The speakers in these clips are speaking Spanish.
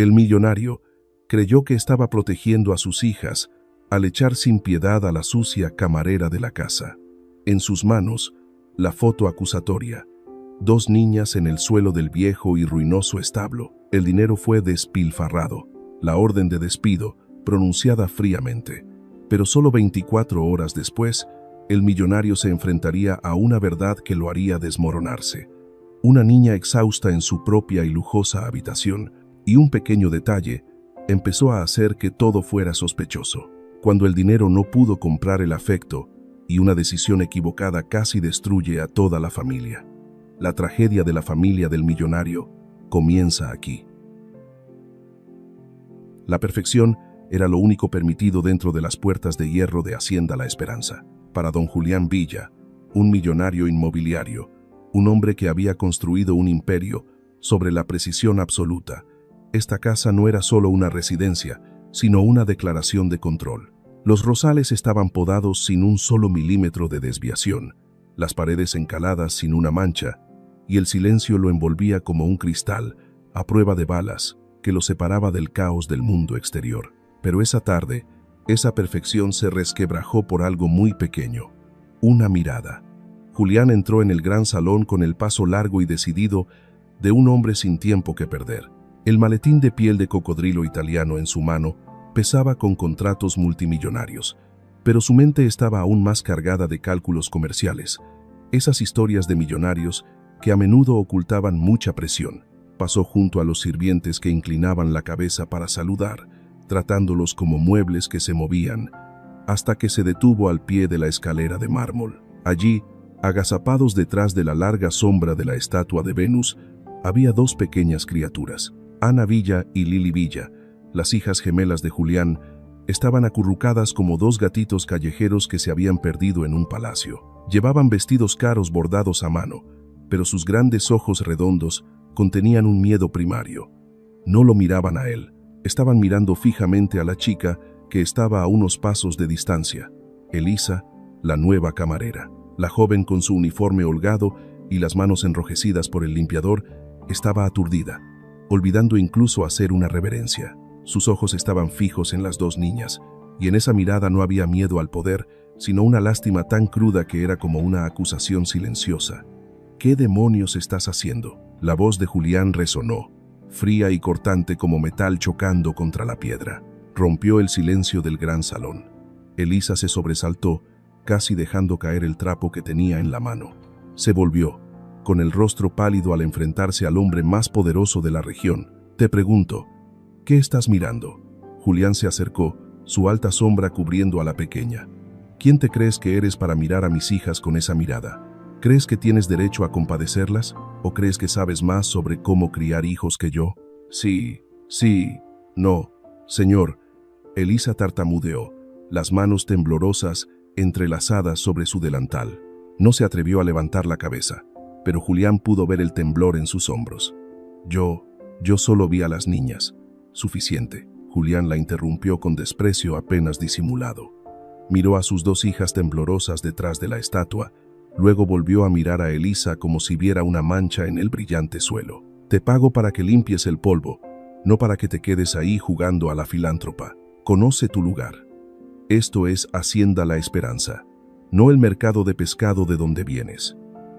El millonario creyó que estaba protegiendo a sus hijas al echar sin piedad a la sucia camarera de la casa. En sus manos, la foto acusatoria. 2 niñas en el suelo del viejo y ruinoso establo. El dinero fue despilfarrado. La orden de despido, pronunciada fríamente. Pero solo 24 horas después, el millonario se enfrentaría a una verdad que lo haría desmoronarse. Una niña exhausta en su propia y lujosa habitación, y un pequeño detalle empezó a hacer que todo fuera sospechoso. Cuando el dinero no pudo comprar el afecto, y una decisión equivocada casi destruye a toda la familia. La tragedia de la familia del millonario comienza aquí. La perfección era lo único permitido dentro de las puertas de hierro de Hacienda La Esperanza. Para don Julián Villa, un millonario inmobiliario, un hombre que había construido un imperio sobre la precisión absoluta, esta casa no era solo una residencia, sino una declaración de control. Los rosales estaban podados sin un solo milímetro de desviación, las paredes encaladas sin una mancha, y el silencio lo envolvía como un cristal, a prueba de balas, que lo separaba del caos del mundo exterior. Pero esa tarde, esa perfección se resquebrajó por algo muy pequeño, una mirada. Julián entró en el gran salón con el paso largo y decidido de un hombre sin tiempo que perder. El maletín de piel de cocodrilo italiano en su mano pesaba con contratos multimillonarios, pero su mente estaba aún más cargada de cálculos comerciales, esas historias de millonarios que a menudo ocultaban mucha presión. Pasó junto a los sirvientes que inclinaban la cabeza para saludar, tratándolos como muebles que se movían, hasta que se detuvo al pie de la escalera de mármol. Allí, agazapados detrás de la larga sombra de la estatua de Venus, había 2 pequeñas criaturas. Ana Villa y Lili Villa, las hijas gemelas de Julián, estaban acurrucadas como 2 gatitos callejeros que se habían perdido en un palacio. Llevaban vestidos caros bordados a mano, pero sus grandes ojos redondos contenían un miedo primario. No lo miraban a él, estaban mirando fijamente a la chica que estaba a unos pasos de distancia. Elisa, la nueva camarera. La joven, con su uniforme holgado y las manos enrojecidas por el limpiador, estaba aturdida, olvidando incluso hacer una reverencia. Sus ojos estaban fijos en las 2 niñas, y en esa mirada no había miedo al poder, sino una lástima tan cruda que era como una acusación silenciosa. ¿Qué demonios estás haciendo? La voz de Julián resonó, fría y cortante como metal chocando contra la piedra. Rompió el silencio del gran salón. Elisa se sobresaltó, casi dejando caer el trapo que tenía en la mano. Se volvió, con el rostro pálido al enfrentarse al hombre más poderoso de la región. Te pregunto, ¿qué estás mirando? Julián se acercó, su alta sombra cubriendo a la pequeña. ¿Quién te crees que eres para mirar a mis hijas con esa mirada? ¿Crees que tienes derecho a compadecerlas? ¿O crees que sabes más sobre cómo criar hijos que yo? Sí, no, señor. Elisa tartamudeó, las manos temblorosas entrelazadas sobre su delantal. No se atrevió a levantar la cabeza, pero Julián pudo ver el temblor en sus hombros. Yo solo vi a las niñas. Suficiente. Julián la interrumpió con desprecio apenas disimulado. Miró a sus 2 hijas temblorosas detrás de la estatua, luego volvió a mirar a Elisa como si viera una mancha en el brillante suelo. Te pago para que limpies el polvo, no para que te quedes ahí jugando a la filántropa. Conoce tu lugar. Esto es Hacienda La Esperanza, no el mercado de pescado de donde vienes.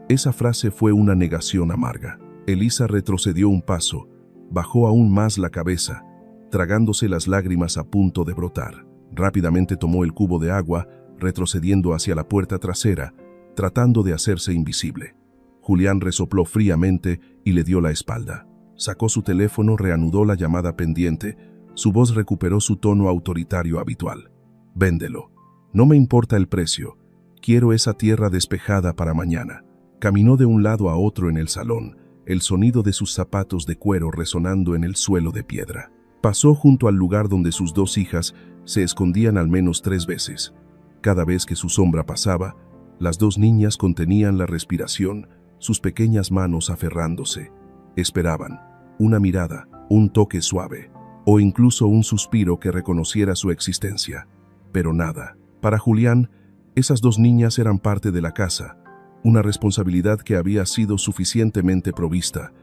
Esa frase fue una negación amarga. Elisa retrocedió un paso, bajó aún más la cabeza, tragándose las lágrimas a punto de brotar. Rápidamente tomó el cubo de agua, retrocediendo hacia la puerta trasera, tratando de hacerse invisible. Julián resopló fríamente y le dio la espalda. Sacó su teléfono, reanudó la llamada pendiente, su voz recuperó su tono autoritario habitual. Véndelo. No me importa el precio. Quiero esa tierra despejada para mañana. Caminó de un lado a otro en el salón, el sonido de sus zapatos de cuero resonando en el suelo de piedra. Pasó junto al lugar donde sus 2 hijas se escondían al menos 3 veces. Cada vez que su sombra pasaba, las 2 niñas contenían la respiración, sus pequeñas manos aferrándose. Esperaban, una mirada, un toque suave, o incluso un suspiro que reconociera su existencia. Pero nada. Para Julián, esas 2 niñas eran parte de la casa, una responsabilidad que había sido suficientemente provista,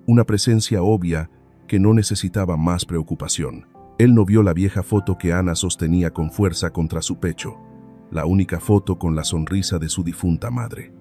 una presencia obvia que no necesitaba más preocupación. Él no vio la vieja foto que Ana sostenía con fuerza contra su pecho, la única foto con la sonrisa de su difunta madre.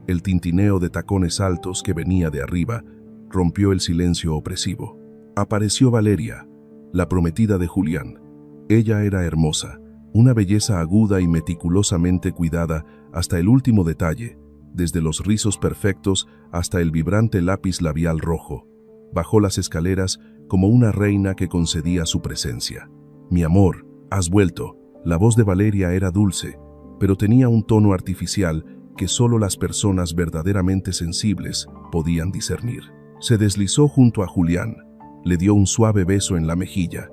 El tintineo de tacones altos que venía de arriba rompió el silencio opresivo. Apareció Valeria, la prometida de Julián. Ella era hermosa, una belleza aguda y meticulosamente cuidada hasta el último detalle, desde los rizos perfectos hasta el vibrante lápiz labial rojo. Bajó las escaleras como una reina que concedía su presencia. «Mi amor, has vuelto». La voz de Valeria era dulce, pero tenía un tono artificial que solo las personas verdaderamente sensibles podían discernir. Se deslizó junto a Julián, le dio un suave beso en la mejilla,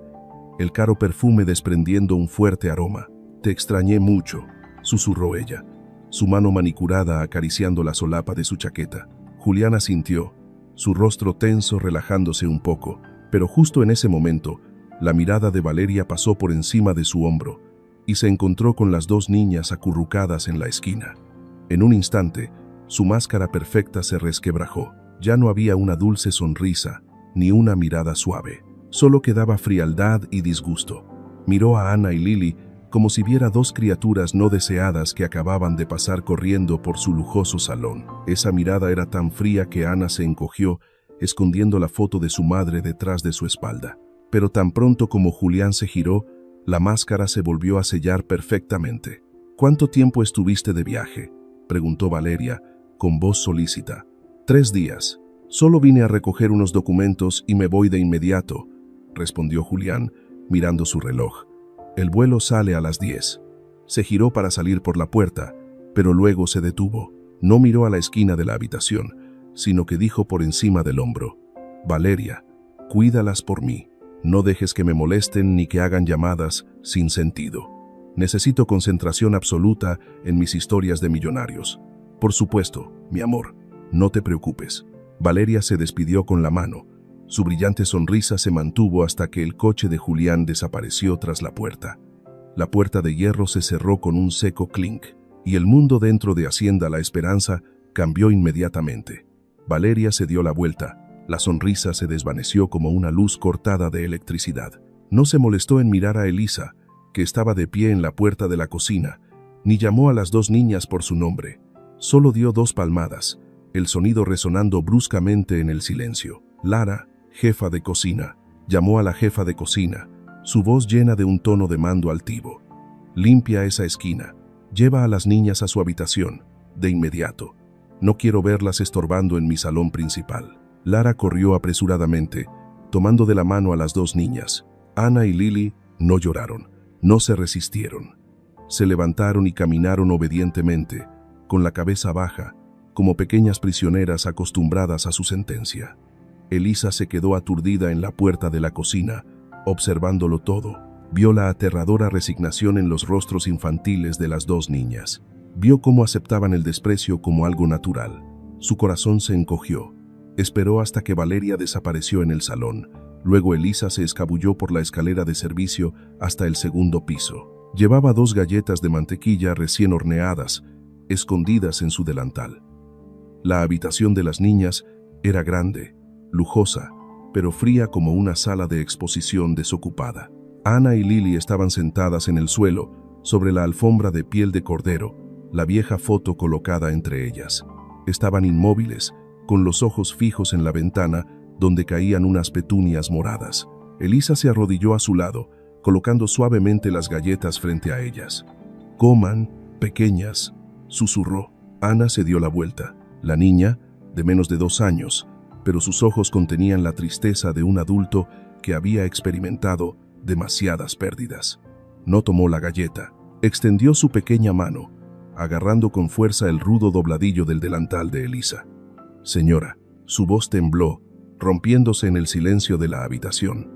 el caro perfume desprendiendo un fuerte aroma. «Te extrañé mucho», susurró ella, su mano manicurada acariciando la solapa de su chaqueta. Julián asintió, su rostro tenso relajándose un poco, pero justo en ese momento, la mirada de Valeria pasó por encima de su hombro y se encontró con las dos niñas acurrucadas en la esquina. En un instante, su máscara perfecta se resquebrajó. Ya no había una dulce sonrisa, ni una mirada suave. Solo quedaba frialdad y disgusto. Miró a Ana y Lily como si viera dos criaturas no deseadas que acababan de pasar corriendo por su lujoso salón. Esa mirada era tan fría que Ana se encogió, escondiendo la foto de su madre detrás de su espalda. Pero tan pronto como Julián se giró, la máscara se volvió a sellar perfectamente. «¿Cuánto tiempo estuviste de viaje?», preguntó Valeria, con voz solícita. «3 días. Solo vine a recoger unos documentos y me voy de inmediato», respondió Julián, mirando su reloj. «El vuelo sale a las 10». Se giró para salir por la puerta, pero luego se detuvo. No miró a la esquina de la habitación, sino que dijo por encima del hombro: «Valeria, cuídalas por mí. No dejes que me molesten ni que hagan llamadas sin sentido. Necesito concentración absoluta en mis historias de millonarios». «Por supuesto, mi amor, no te preocupes». Valeria se despidió con la mano. Su brillante sonrisa se mantuvo hasta que el coche de Julián desapareció tras la puerta. La puerta de hierro se cerró con un seco clink, y el mundo dentro de Hacienda La Esperanza cambió inmediatamente. Valeria se dio la vuelta. La sonrisa se desvaneció como una luz cortada de electricidad. No se molestó en mirar a Elisa, que estaba de pie en la puerta de la cocina, ni llamó a las dos niñas por su nombre. Solo dio 2 palmadas, el sonido resonando bruscamente en el silencio. «Lara, jefa de cocina», llamó a la jefa de cocina, su voz llena de un tono de mando altivo. «Limpia esa esquina. Lleva a las niñas a su habitación, de inmediato. No quiero verlas estorbando en mi salón principal». Lara corrió apresuradamente, tomando de la mano a las 2 niñas. Ana y Lily no lloraron, no se resistieron. Se levantaron y caminaron obedientemente, con la cabeza baja, como pequeñas prisioneras acostumbradas a su sentencia. Elisa se quedó aturdida en la puerta de la cocina, observándolo todo. Vio la aterradora resignación en los rostros infantiles de las 2 niñas. Vio cómo aceptaban el desprecio como algo natural. Su corazón se encogió. Esperó hasta que Valeria desapareció en el salón. Luego Elisa se escabulló por la escalera de servicio hasta el 2.º piso. Llevaba 2 galletas de mantequilla recién horneadas, escondidas en su delantal. La habitación de las niñas era grande, lujosa, pero fría como una sala de exposición desocupada. Ana y Lily estaban sentadas en el suelo, sobre la alfombra de piel de cordero, la vieja foto colocada entre ellas. Estaban inmóviles, con los ojos fijos en la ventana, donde caían unas petunias moradas. Elisa se arrodilló a su lado, colocando suavemente las galletas frente a ellas. «Coman, pequeñas», susurró. Ana se dio la vuelta. La niña, de menos de 2 años, pero sus ojos contenían la tristeza de un adulto que había experimentado demasiadas pérdidas. No tomó la galleta. Extendió su pequeña mano, agarrando con fuerza el rudo dobladillo del delantal de Elisa. «Señora», su voz tembló, rompiéndose en el silencio de la habitación.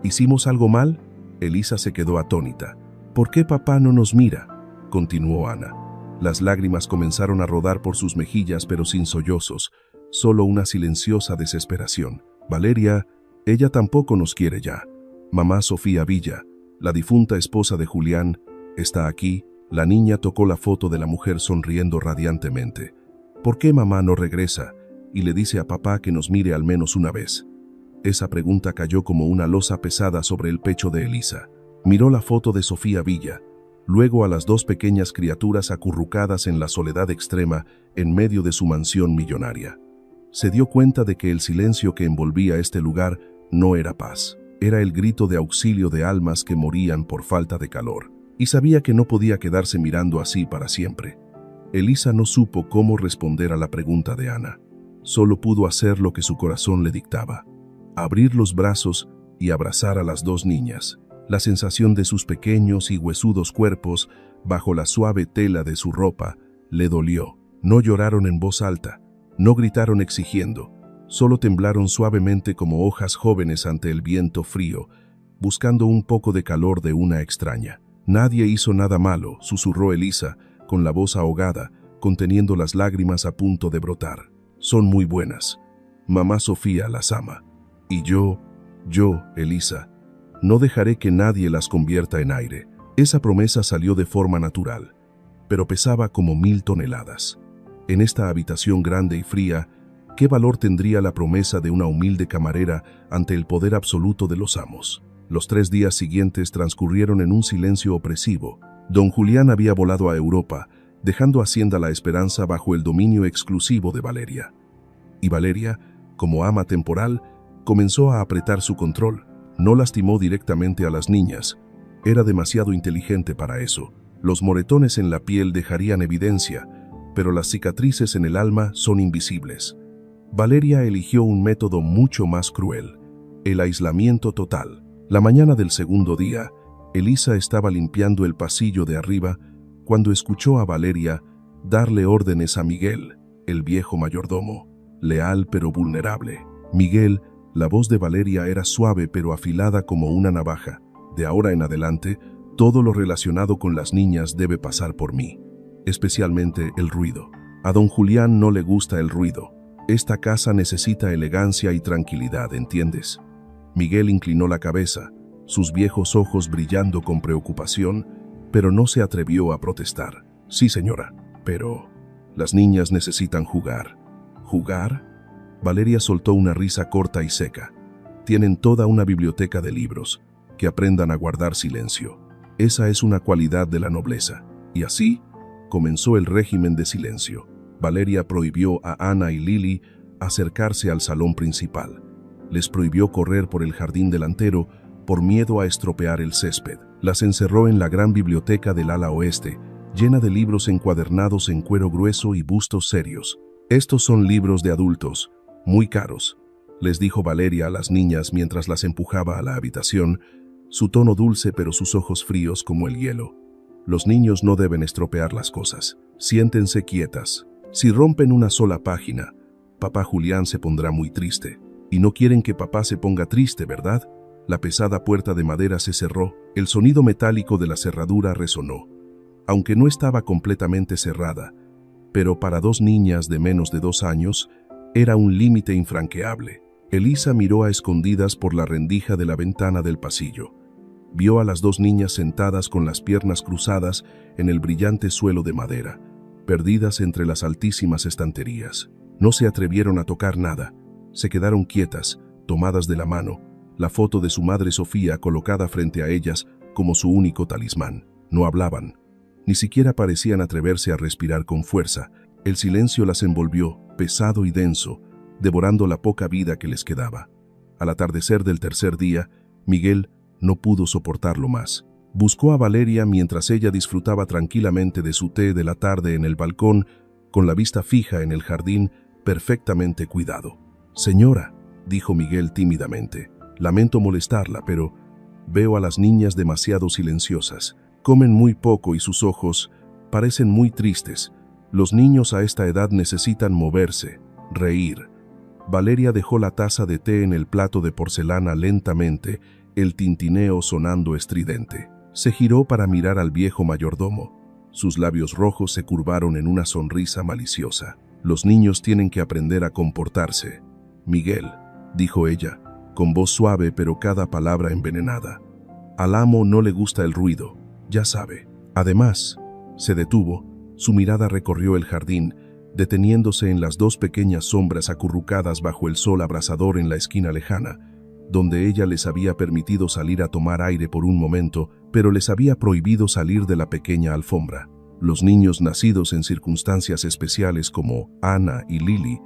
«¿Hicimos algo mal?». Elisa se quedó atónita. «¿Por qué papá no nos mira?», continuó Ana. Las lágrimas comenzaron a rodar por sus mejillas, pero sin sollozos, solo una silenciosa desesperación. «Valeria, ella tampoco nos quiere ya. Mamá Sofía Villa, la difunta esposa de Julián, está aquí». La niña tocó la foto de la mujer sonriendo radiantemente. «¿Por qué mamá no regresa y le dice a papá que nos mire al menos una vez?». Esa pregunta cayó como una losa pesada sobre el pecho de Elisa. Miró la foto de Sofía Villa, luego a las dos pequeñas criaturas acurrucadas en la soledad extrema en medio de su mansión millonaria. Se dio cuenta de que el silencio que envolvía este lugar no era paz. Era el grito de auxilio de almas que morían por falta de calor. Y sabía que no podía quedarse mirando así para siempre. Elisa no supo cómo responder a la pregunta de Ana. Solo pudo hacer lo que su corazón le dictaba: abrir los brazos y abrazar a las dos niñas. La sensación de sus pequeños y huesudos cuerpos bajo la suave tela de su ropa le dolió. No lloraron en voz alta, no gritaron exigiendo, solo temblaron suavemente como hojas jóvenes ante el viento frío, buscando un poco de calor de una extraña. «Nadie hizo nada malo», susurró Elisa, con la voz ahogada, conteniendo las lágrimas a punto de brotar. «Son muy buenas. Mamá Sofía las ama. Y yo, Elisa, no dejaré que nadie las convierta en aire». Esa promesa salió de forma natural, pero pesaba como 1000 toneladas. En esta habitación grande y fría, ¿qué valor tendría la promesa de una humilde camarera ante el poder absoluto de los amos? Los 3 días siguientes transcurrieron en un silencio opresivo. Don Julián había volado a Europa, dejando Hacienda La Esperanza bajo el dominio exclusivo de Valeria. Y Valeria, como ama temporal, comenzó a apretar su control. No lastimó directamente a las niñas. Era demasiado inteligente para eso. Los moretones en la piel dejarían evidencia, pero las cicatrices en el alma son invisibles. Valeria eligió un método mucho más cruel: el aislamiento total. La mañana del segundo día, Elisa estaba limpiando el pasillo de arriba cuando escuchó a Valeria darle órdenes a Miguel, el viejo mayordomo, leal pero vulnerable. Miguel, la voz de Valeria era suave pero afilada como una navaja. «De ahora en adelante, todo lo relacionado con las niñas debe pasar por mí, especialmente el ruido. A don Julián no le gusta el ruido. Esta casa necesita elegancia y tranquilidad, ¿entiendes?» Miguel inclinó la cabeza, sus viejos ojos brillando con preocupación, pero no se atrevió a protestar. «Sí, señora, pero las niñas necesitan jugar». «¿Jugar?». Valeria soltó una risa corta y seca. «Tienen toda una biblioteca de libros. Que aprendan a guardar silencio. Esa es una cualidad de la nobleza». Y así comenzó el régimen de silencio. Valeria prohibió a Ana y Lili acercarse al salón principal. Les prohibió correr por el jardín delantero por miedo a estropear el césped. Las encerró en la gran biblioteca del ala oeste, llena de libros encuadernados en cuero grueso y bustos serios. «Estos son libros de adultos, muy caros», les dijo Valeria a las niñas mientras las empujaba a la habitación, su tono dulce pero sus ojos fríos como el hielo. «Los niños no deben estropear las cosas. Siéntense quietas. Si rompen una sola página, papá Julián se pondrá muy triste. Y no quieren que papá se ponga triste, ¿verdad?». La pesada puerta de madera se cerró. El sonido metálico de la cerradura resonó, aunque no estaba completamente cerrada, pero para 2 niñas de menos de 2 años era un límite infranqueable. Elisa miró a escondidas por la rendija de la ventana del pasillo. Vio a las 2 niñas sentadas con las piernas cruzadas en el brillante suelo de madera, perdidas entre las altísimas estanterías. No se atrevieron a tocar nada. Se quedaron quietas, tomadas de la mano, la foto de su madre Sofía colocada frente a ellas como su único talismán. No hablaban. Ni siquiera parecían atreverse a respirar con fuerza. El silencio las envolvió, pesado y denso, devorando la poca vida que les quedaba. Al atardecer del tercer día, Miguel no pudo soportarlo más. Buscó a Valeria mientras ella disfrutaba tranquilamente de su té de la tarde en el balcón, con la vista fija en el jardín, perfectamente cuidado. «Señora», dijo Miguel tímidamente, «lamento molestarla, pero veo a las niñas demasiado silenciosas. Comen muy poco y sus ojos parecen muy tristes. Los niños a esta edad necesitan moverse, reír». Valeria dejó la taza de té en el plato de porcelana lentamente, el tintineo sonando estridente. Se giró para mirar al viejo mayordomo. Sus labios rojos se curvaron en una sonrisa maliciosa. «Los niños tienen que aprender a comportarse, Miguel», dijo ella, con voz suave pero cada palabra envenenada. «Al amo no le gusta el ruido, ya sabe. Además», se detuvo, su mirada recorrió el jardín, deteniéndose en las 2 pequeñas sombras acurrucadas bajo el sol abrasador en la esquina lejana. donde ella les había permitido salir a tomar aire por un momento, pero les había prohibido salir de la pequeña alfombra. Los niños nacidos en circunstancias especiales como Ana y Lily,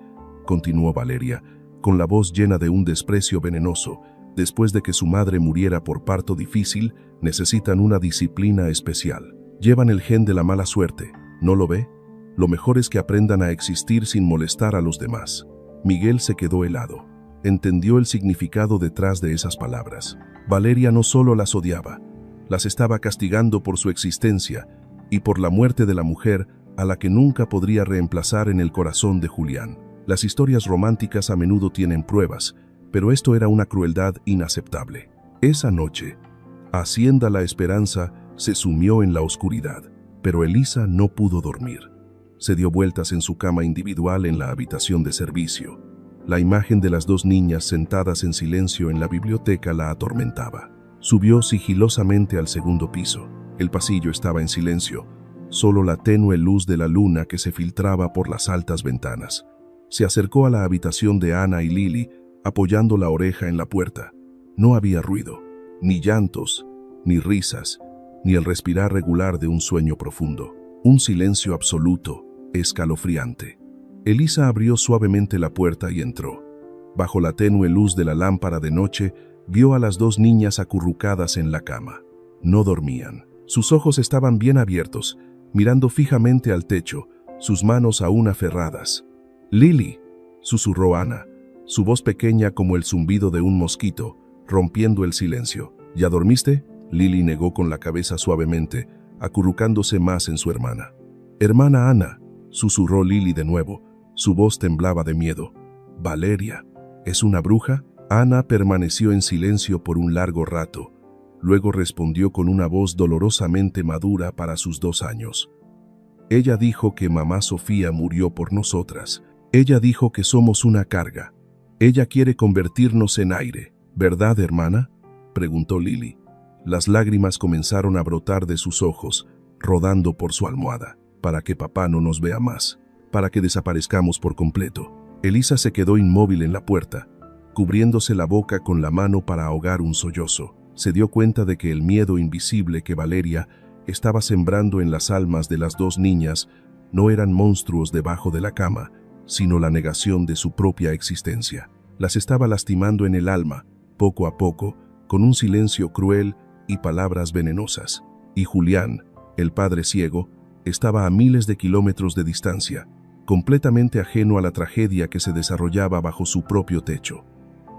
continuó Valeria, con la voz llena de un desprecio venenoso, después de que su madre muriera por parto difícil, necesitan una disciplina especial. Llevan el gen de la mala suerte, ¿no lo ve? Lo mejor es que aprendan a existir sin molestar a los demás. Miguel se quedó helado. Entendió el significado detrás de esas palabras. Valeria no solo las odiaba, las estaba castigando por su existencia y por la muerte de la mujer a la que nunca podría reemplazar en el corazón de Julián. Las historias románticas a menudo tienen pruebas, pero esto era una crueldad inaceptable. Esa noche, Hacienda La Esperanza se sumió en la oscuridad, pero Elisa no pudo dormir. Se dio vueltas en su cama individual en la habitación de servicio. La imagen de las dos niñas sentadas en silencio en la biblioteca la atormentaba. Subió sigilosamente al segundo piso. El pasillo estaba en silencio, solo la tenue luz de la luna que se filtraba por las altas ventanas. Se acercó a la habitación de Ana y Lily, apoyando la oreja en la puerta. No había ruido, ni llantos, ni risas, ni el respirar regular de un sueño profundo. Un silencio absoluto, escalofriante. Elisa abrió suavemente la puerta y entró. Bajo la tenue luz de la lámpara de noche, vio a las dos niñas acurrucadas en la cama. No dormían. Sus ojos estaban bien abiertos, mirando fijamente al techo, sus manos aún aferradas. «Lily», susurró Ana, su voz pequeña como el zumbido de un mosquito, rompiendo el silencio. «¿Ya dormiste?». Lily negó con la cabeza suavemente, acurrucándose más en su hermana. «Hermana Ana», susurró Lily de nuevo, su voz temblaba de miedo. «Valeria, ¿es una bruja?». Ana permaneció en silencio por un largo rato. Luego respondió con una voz dolorosamente madura para sus 2 años. «Ella dijo que mamá Sofía murió por nosotras. Ella dijo que somos una carga. Ella quiere convertirnos en aire, ¿verdad, hermana?», preguntó Lily. Las lágrimas comenzaron a brotar de sus ojos, rodando por su almohada. «Para que papá no nos vea más, para que desaparezcamos por completo». Elisa se quedó inmóvil en la puerta, cubriéndose la boca con la mano para ahogar un sollozo. Se dio cuenta de que el miedo invisible que Valeria estaba sembrando en las almas de las dos niñas no eran monstruos debajo de la cama, sino la negación de su propia existencia. Las estaba lastimando en el alma, poco a poco, con un silencio cruel y palabras venenosas. Y Julián, el padre ciego, estaba a miles de kilómetros de distancia, completamente ajeno a la tragedia que se desarrollaba bajo su propio techo.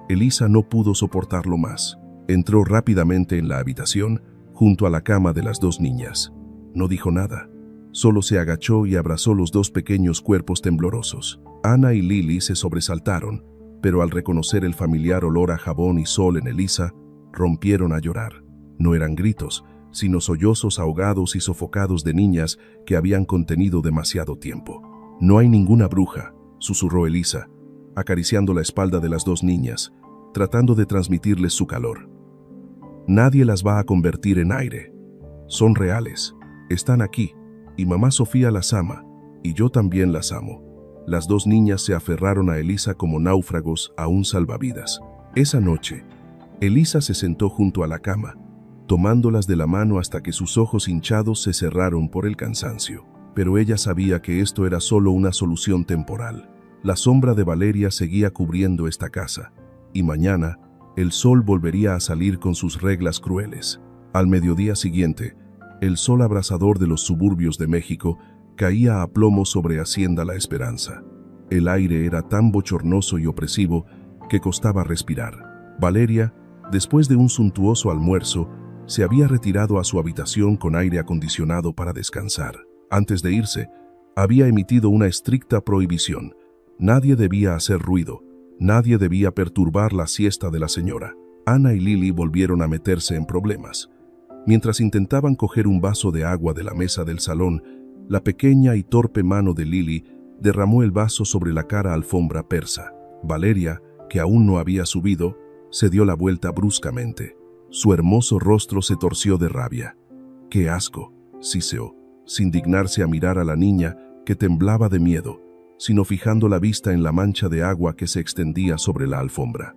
Elisa no pudo soportarlo más. Entró rápidamente en la habitación, junto a la cama de las dos niñas. No dijo nada, solo se agachó y abrazó los dos pequeños cuerpos temblorosos. Ana y Lily se sobresaltaron, pero al reconocer el familiar olor a jabón y sol en Elisa, rompieron a llorar. No eran gritos, sino sollozos ahogados y sofocados de niñas que habían contenido demasiado tiempo. «No hay ninguna bruja», susurró Elisa, acariciando la espalda de las dos niñas, tratando de transmitirles su calor. «Nadie las va a convertir en aire. Son reales. Están aquí, y mamá Sofía las ama, y yo también las amo». Las dos niñas se aferraron a Elisa como náufragos a un salvavidas. Esa noche, Elisa se sentó junto a la cama, tomándolas de la mano hasta que sus ojos hinchados se cerraron por el cansancio. Pero ella sabía que esto era solo una solución temporal. La sombra de Valeria seguía cubriendo esta casa, y mañana el sol volvería a salir con sus reglas crueles. Al mediodía siguiente, el sol abrasador de los suburbios de México caía a plomo sobre Hacienda La Esperanza. El aire era tan bochornoso y opresivo que costaba respirar. Valeria, después de un suntuoso almuerzo, se había retirado a su habitación con aire acondicionado para descansar. Antes de irse, había emitido una estricta prohibición. Nadie debía hacer ruido, nadie debía perturbar la siesta de la señora. Ana y Lily volvieron a meterse en problemas. Mientras intentaban coger un vaso de agua de la mesa del salón, la pequeña y torpe mano de Lily derramó el vaso sobre la cara alfombra persa. Valeria, que aún no había subido, se dio la vuelta bruscamente. Su hermoso rostro se torció de rabia. «¡Qué asco!», siseó, sin dignarse a mirar a la niña que temblaba de miedo, sino fijando la vista en la mancha de agua que se extendía sobre la alfombra.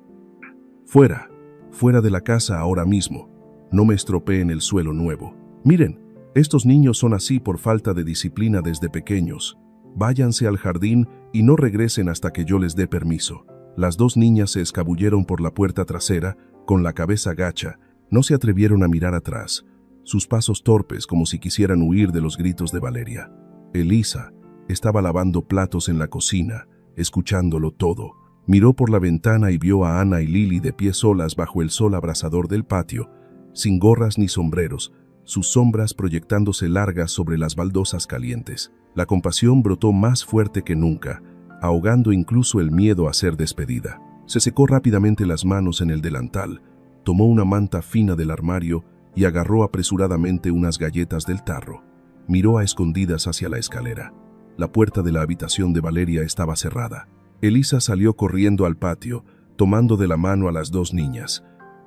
«¡Fuera!», Fuera de la casa ahora mismo. No me estropeen el suelo nuevo. Miren, estos niños son así por falta de disciplina desde pequeños. Váyanse al jardín y no regresen hasta que yo les dé permiso. Las dos niñas se escabulleron por la puerta trasera, con la cabeza gacha. No se atrevieron a mirar atrás, sus pasos torpes como si quisieran huir de los gritos de Valeria. Elisa estaba lavando platos en la cocina, escuchándolo todo. Miró por la ventana y vio a Ana y Lili de pie solas bajo el sol abrasador del patio, sin gorras ni sombreros, sus sombras proyectándose largas sobre las baldosas calientes. La compasión brotó más fuerte que nunca, ahogando incluso el miedo a ser despedida. Se secó rápidamente las manos en el delantal, tomó una manta fina del armario y agarró apresuradamente unas galletas del tarro. Miró a escondidas hacia la escalera. La puerta de la habitación de Valeria estaba cerrada. Elisa salió corriendo al patio, tomando de la mano a las dos niñas.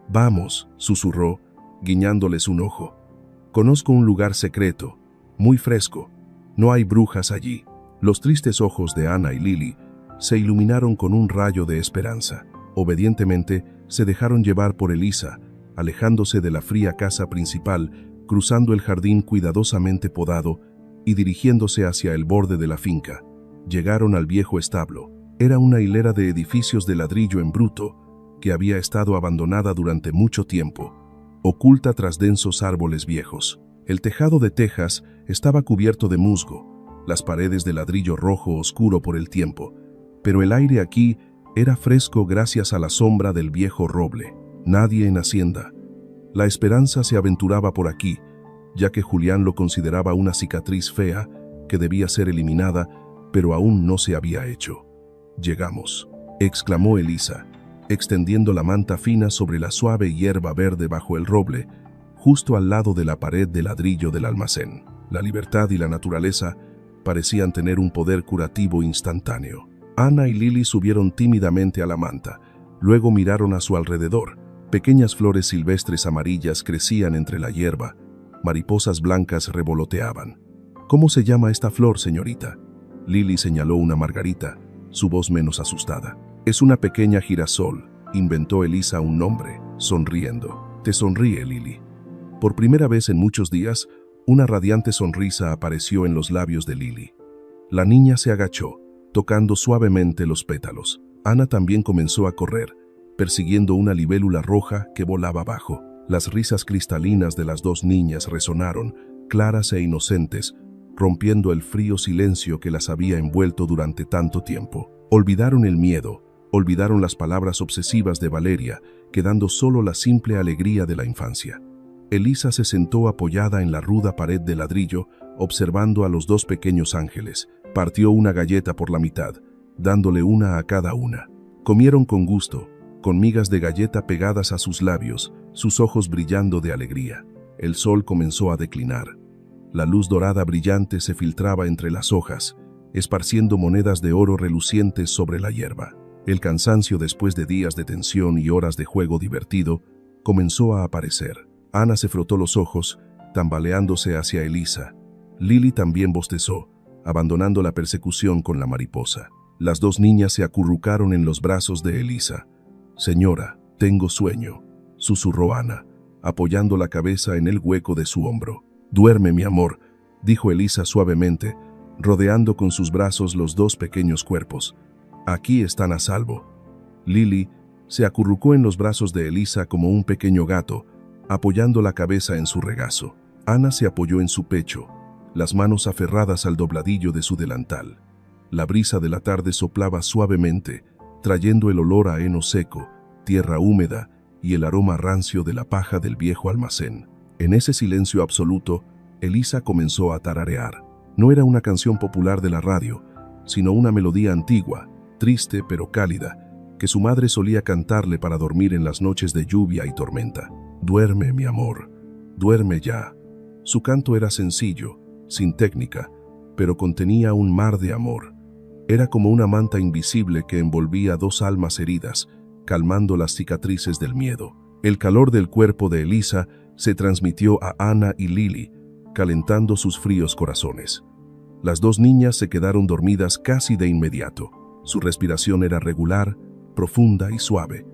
«Vamos», susurró, guiñándoles un ojo. «Conozco un lugar secreto, muy fresco. No hay brujas allí». Los tristes ojos de Ana y Lili se iluminaron con un rayo de esperanza. Obedientemente, se dejaron llevar por Elisa, alejándose de la fría casa principal, cruzando el jardín cuidadosamente podado y dirigiéndose hacia el borde de la finca. Llegaron al viejo establo. Era una hilera de edificios de ladrillo en bruto que había estado abandonada durante mucho tiempo, oculta tras densos árboles viejos. El tejado de tejas estaba cubierto de musgo, las paredes de ladrillo rojo oscuro por el tiempo, pero el aire aquí era fresco gracias a la sombra del viejo roble. Nadie en Hacienda. La esperanza se aventuraba por aquí, ya que Julián lo consideraba una cicatriz fea que debía ser eliminada, pero aún no se había hecho. «Llegamos», exclamó Elisa, extendiendo la manta fina sobre la suave hierba verde bajo el roble, justo al lado de la pared de ladrillo del almacén. La libertad y la naturaleza parecían tener un poder curativo instantáneo. Ana y Lili subieron tímidamente a la manta, luego miraron a su alrededor. Pequeñas flores silvestres amarillas crecían entre la hierba, mariposas blancas revoloteaban. «¿Cómo se llama esta flor, señorita?» Lili señaló una margarita, su voz menos asustada. «Es una pequeña girasol», inventó Elisa un nombre, sonriendo. «Te sonríe, Lili». Por primera vez en muchos días, una radiante sonrisa apareció en los labios de Lili. La niña se agachó, tocando suavemente los pétalos. Ana también comenzó a correr, persiguiendo una libélula roja que volaba abajo. Las risas cristalinas de las dos niñas resonaron, claras e inocentes, rompiendo el frío silencio que las había envuelto durante tanto tiempo. Olvidaron el miedo, olvidaron las palabras obsesivas de Valeria, quedando solo la simple alegría de la infancia. Elisa se sentó apoyada en la ruda pared de ladrillo, observando a los dos pequeños ángeles. Partió una galleta por la mitad, dándole una a cada una. Comieron con gusto, con migas de galleta pegadas a sus labios, sus ojos brillando de alegría. El sol comenzó a declinar. La luz dorada brillante se filtraba entre las hojas, esparciendo monedas de oro relucientes sobre la hierba. El cansancio después de días de tensión y horas de juego divertido comenzó a aparecer. Ana se frotó los ojos, tambaleándose hacia Elisa. Lili también bostezó, abandonando la persecución con la mariposa. Las dos niñas se acurrucaron en los brazos de Elisa. «Señora, tengo sueño», susurró Ana, apoyando la cabeza en el hueco de su hombro. «Duerme, mi amor», dijo Elisa suavemente, rodeando con sus brazos los dos pequeños cuerpos. «Aquí están a salvo». Lili se acurrucó en los brazos de Elisa como un pequeño gato, apoyando la cabeza en su regazo. Ana se apoyó en su pecho, las manos aferradas al dobladillo de su delantal. La brisa de la tarde soplaba suavemente, trayendo el olor a heno seco, tierra húmeda y el aroma rancio de la paja del viejo almacén. En ese silencio absoluto, Elisa comenzó a tararear. No era una canción popular de la radio, sino una melodía antigua, triste pero cálida, que su madre solía cantarle para dormir en las noches de lluvia y tormenta. «Duerme, mi amor, duerme ya». Su canto era sencillo, sin técnica, pero contenía un mar de amor. Era como una manta invisible que envolvía dos almas heridas, calmando las cicatrices del miedo. El calor del cuerpo de Elisa se transmitió a Ana y Lili, calentando sus fríos corazones. Las dos niñas se quedaron dormidas casi de inmediato. Su respiración era regular, profunda y suave.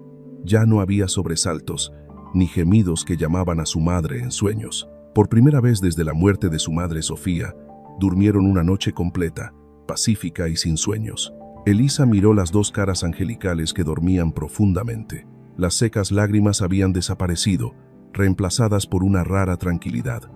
Ya no había sobresaltos, ni gemidos que llamaban a su madre en sueños. Por primera vez desde la muerte de su madre Sofía, durmieron una noche completa, pacífica y sin sueños. Elisa miró las dos caras angelicales que dormían profundamente. Las secas lágrimas habían desaparecido, reemplazadas por una rara tranquilidad.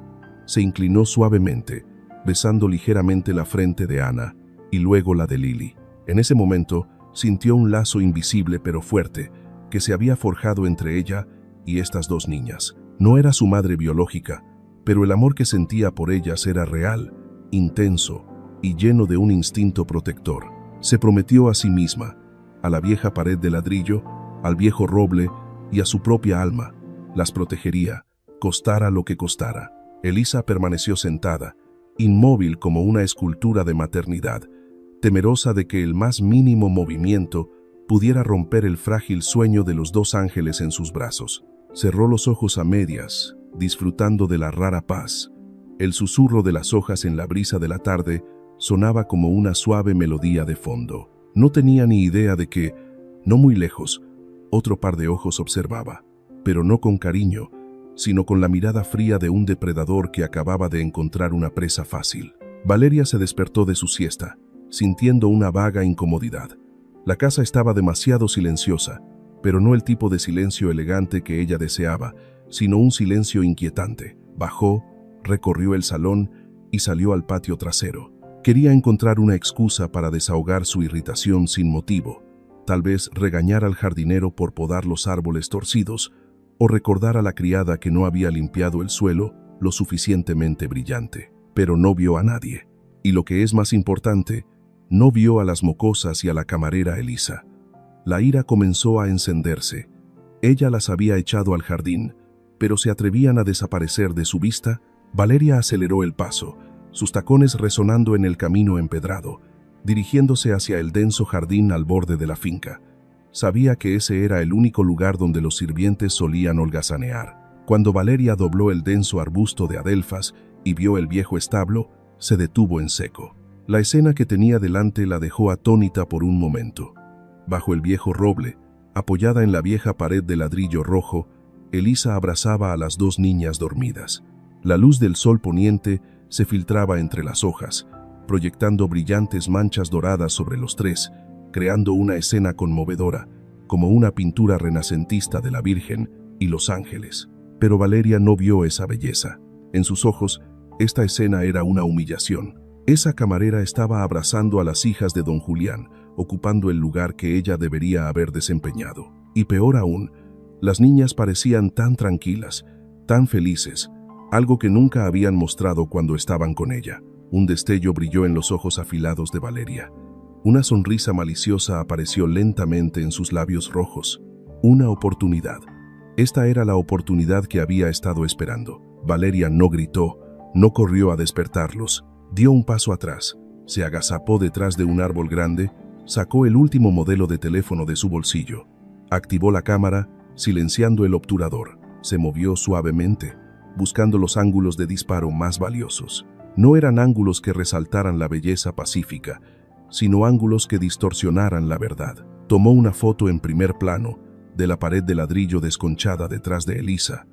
Se inclinó suavemente, besando ligeramente la frente de Ana y luego la de Lily. En ese momento, sintió un lazo invisible pero fuerte que se había forjado entre ella y estas dos niñas. No era su madre biológica, pero el amor que sentía por ellas era real, intenso y lleno de un instinto protector. Se prometió a sí misma, a la vieja pared de ladrillo, al viejo roble y a su propia alma. Las protegería, costara lo que costara. Elisa permaneció sentada, inmóvil como una escultura de maternidad, temerosa de que el más mínimo movimiento pudiera romper el frágil sueño de los dos ángeles en sus brazos. Cerró los ojos a medias, disfrutando de la rara paz. El susurro de las hojas en la brisa de la tarde sonaba como una suave melodía de fondo. No tenía ni idea de que, no muy lejos, otro par de ojos observaba, pero no con cariño, sino con la mirada fría de un depredador que acababa de encontrar una presa fácil. Valeria se despertó de su siesta, sintiendo una vaga incomodidad. La casa estaba demasiado silenciosa, pero no el tipo de silencio elegante que ella deseaba, sino un silencio inquietante. Bajó, recorrió el salón y salió al patio trasero. Quería encontrar una excusa para desahogar su irritación sin motivo, tal vez regañar al jardinero por podar los árboles torcidos, o recordar a la criada que no había limpiado el suelo lo suficientemente brillante. Pero no vio a nadie. Y lo que es más importante, no vio a las mocosas y a la camarera Elisa. La ira comenzó a encenderse. Ella las había echado al jardín, pero ¿se atrevían a desaparecer de su vista? Valeria aceleró el paso, sus tacones resonando en el camino empedrado, dirigiéndose hacia el denso jardín al borde de la finca. Sabía que ese era el único lugar donde los sirvientes solían holgazanear. Cuando Valeria dobló el denso arbusto de adelfas y vio el viejo establo, se detuvo en seco. La escena que tenía delante la dejó atónita por un momento. Bajo el viejo roble, apoyada en la vieja pared de ladrillo rojo, Elisa abrazaba a las dos niñas dormidas. La luz del sol poniente se filtraba entre las hojas, proyectando brillantes manchas doradas sobre los tres, creando una escena conmovedora, como una pintura renacentista de la Virgen y los ángeles. Pero Valeria no vio esa belleza. En sus ojos, esta escena era una humillación. Esa camarera estaba abrazando a las hijas de don Julián, ocupando el lugar que ella debería haber desempeñado. Y peor aún, las niñas parecían tan tranquilas, tan felices, algo que nunca habían mostrado cuando estaban con ella. Un destello brilló en los ojos afilados de Valeria. Una sonrisa maliciosa apareció lentamente en sus labios rojos. Una oportunidad. Esta era la oportunidad que había estado esperando. Valeria no gritó, no corrió a despertarlos. Dio un paso atrás, se agazapó detrás de un árbol grande, sacó el último modelo de teléfono de su bolsillo. Activó la cámara, silenciando el obturador. Se movió suavemente, buscando los ángulos de disparo más valiosos. No eran ángulos que resaltaran la belleza pacífica, sino ángulos que distorsionaran la verdad. Tomó una foto en primer plano de la pared de ladrillo desconchada detrás de Elisa,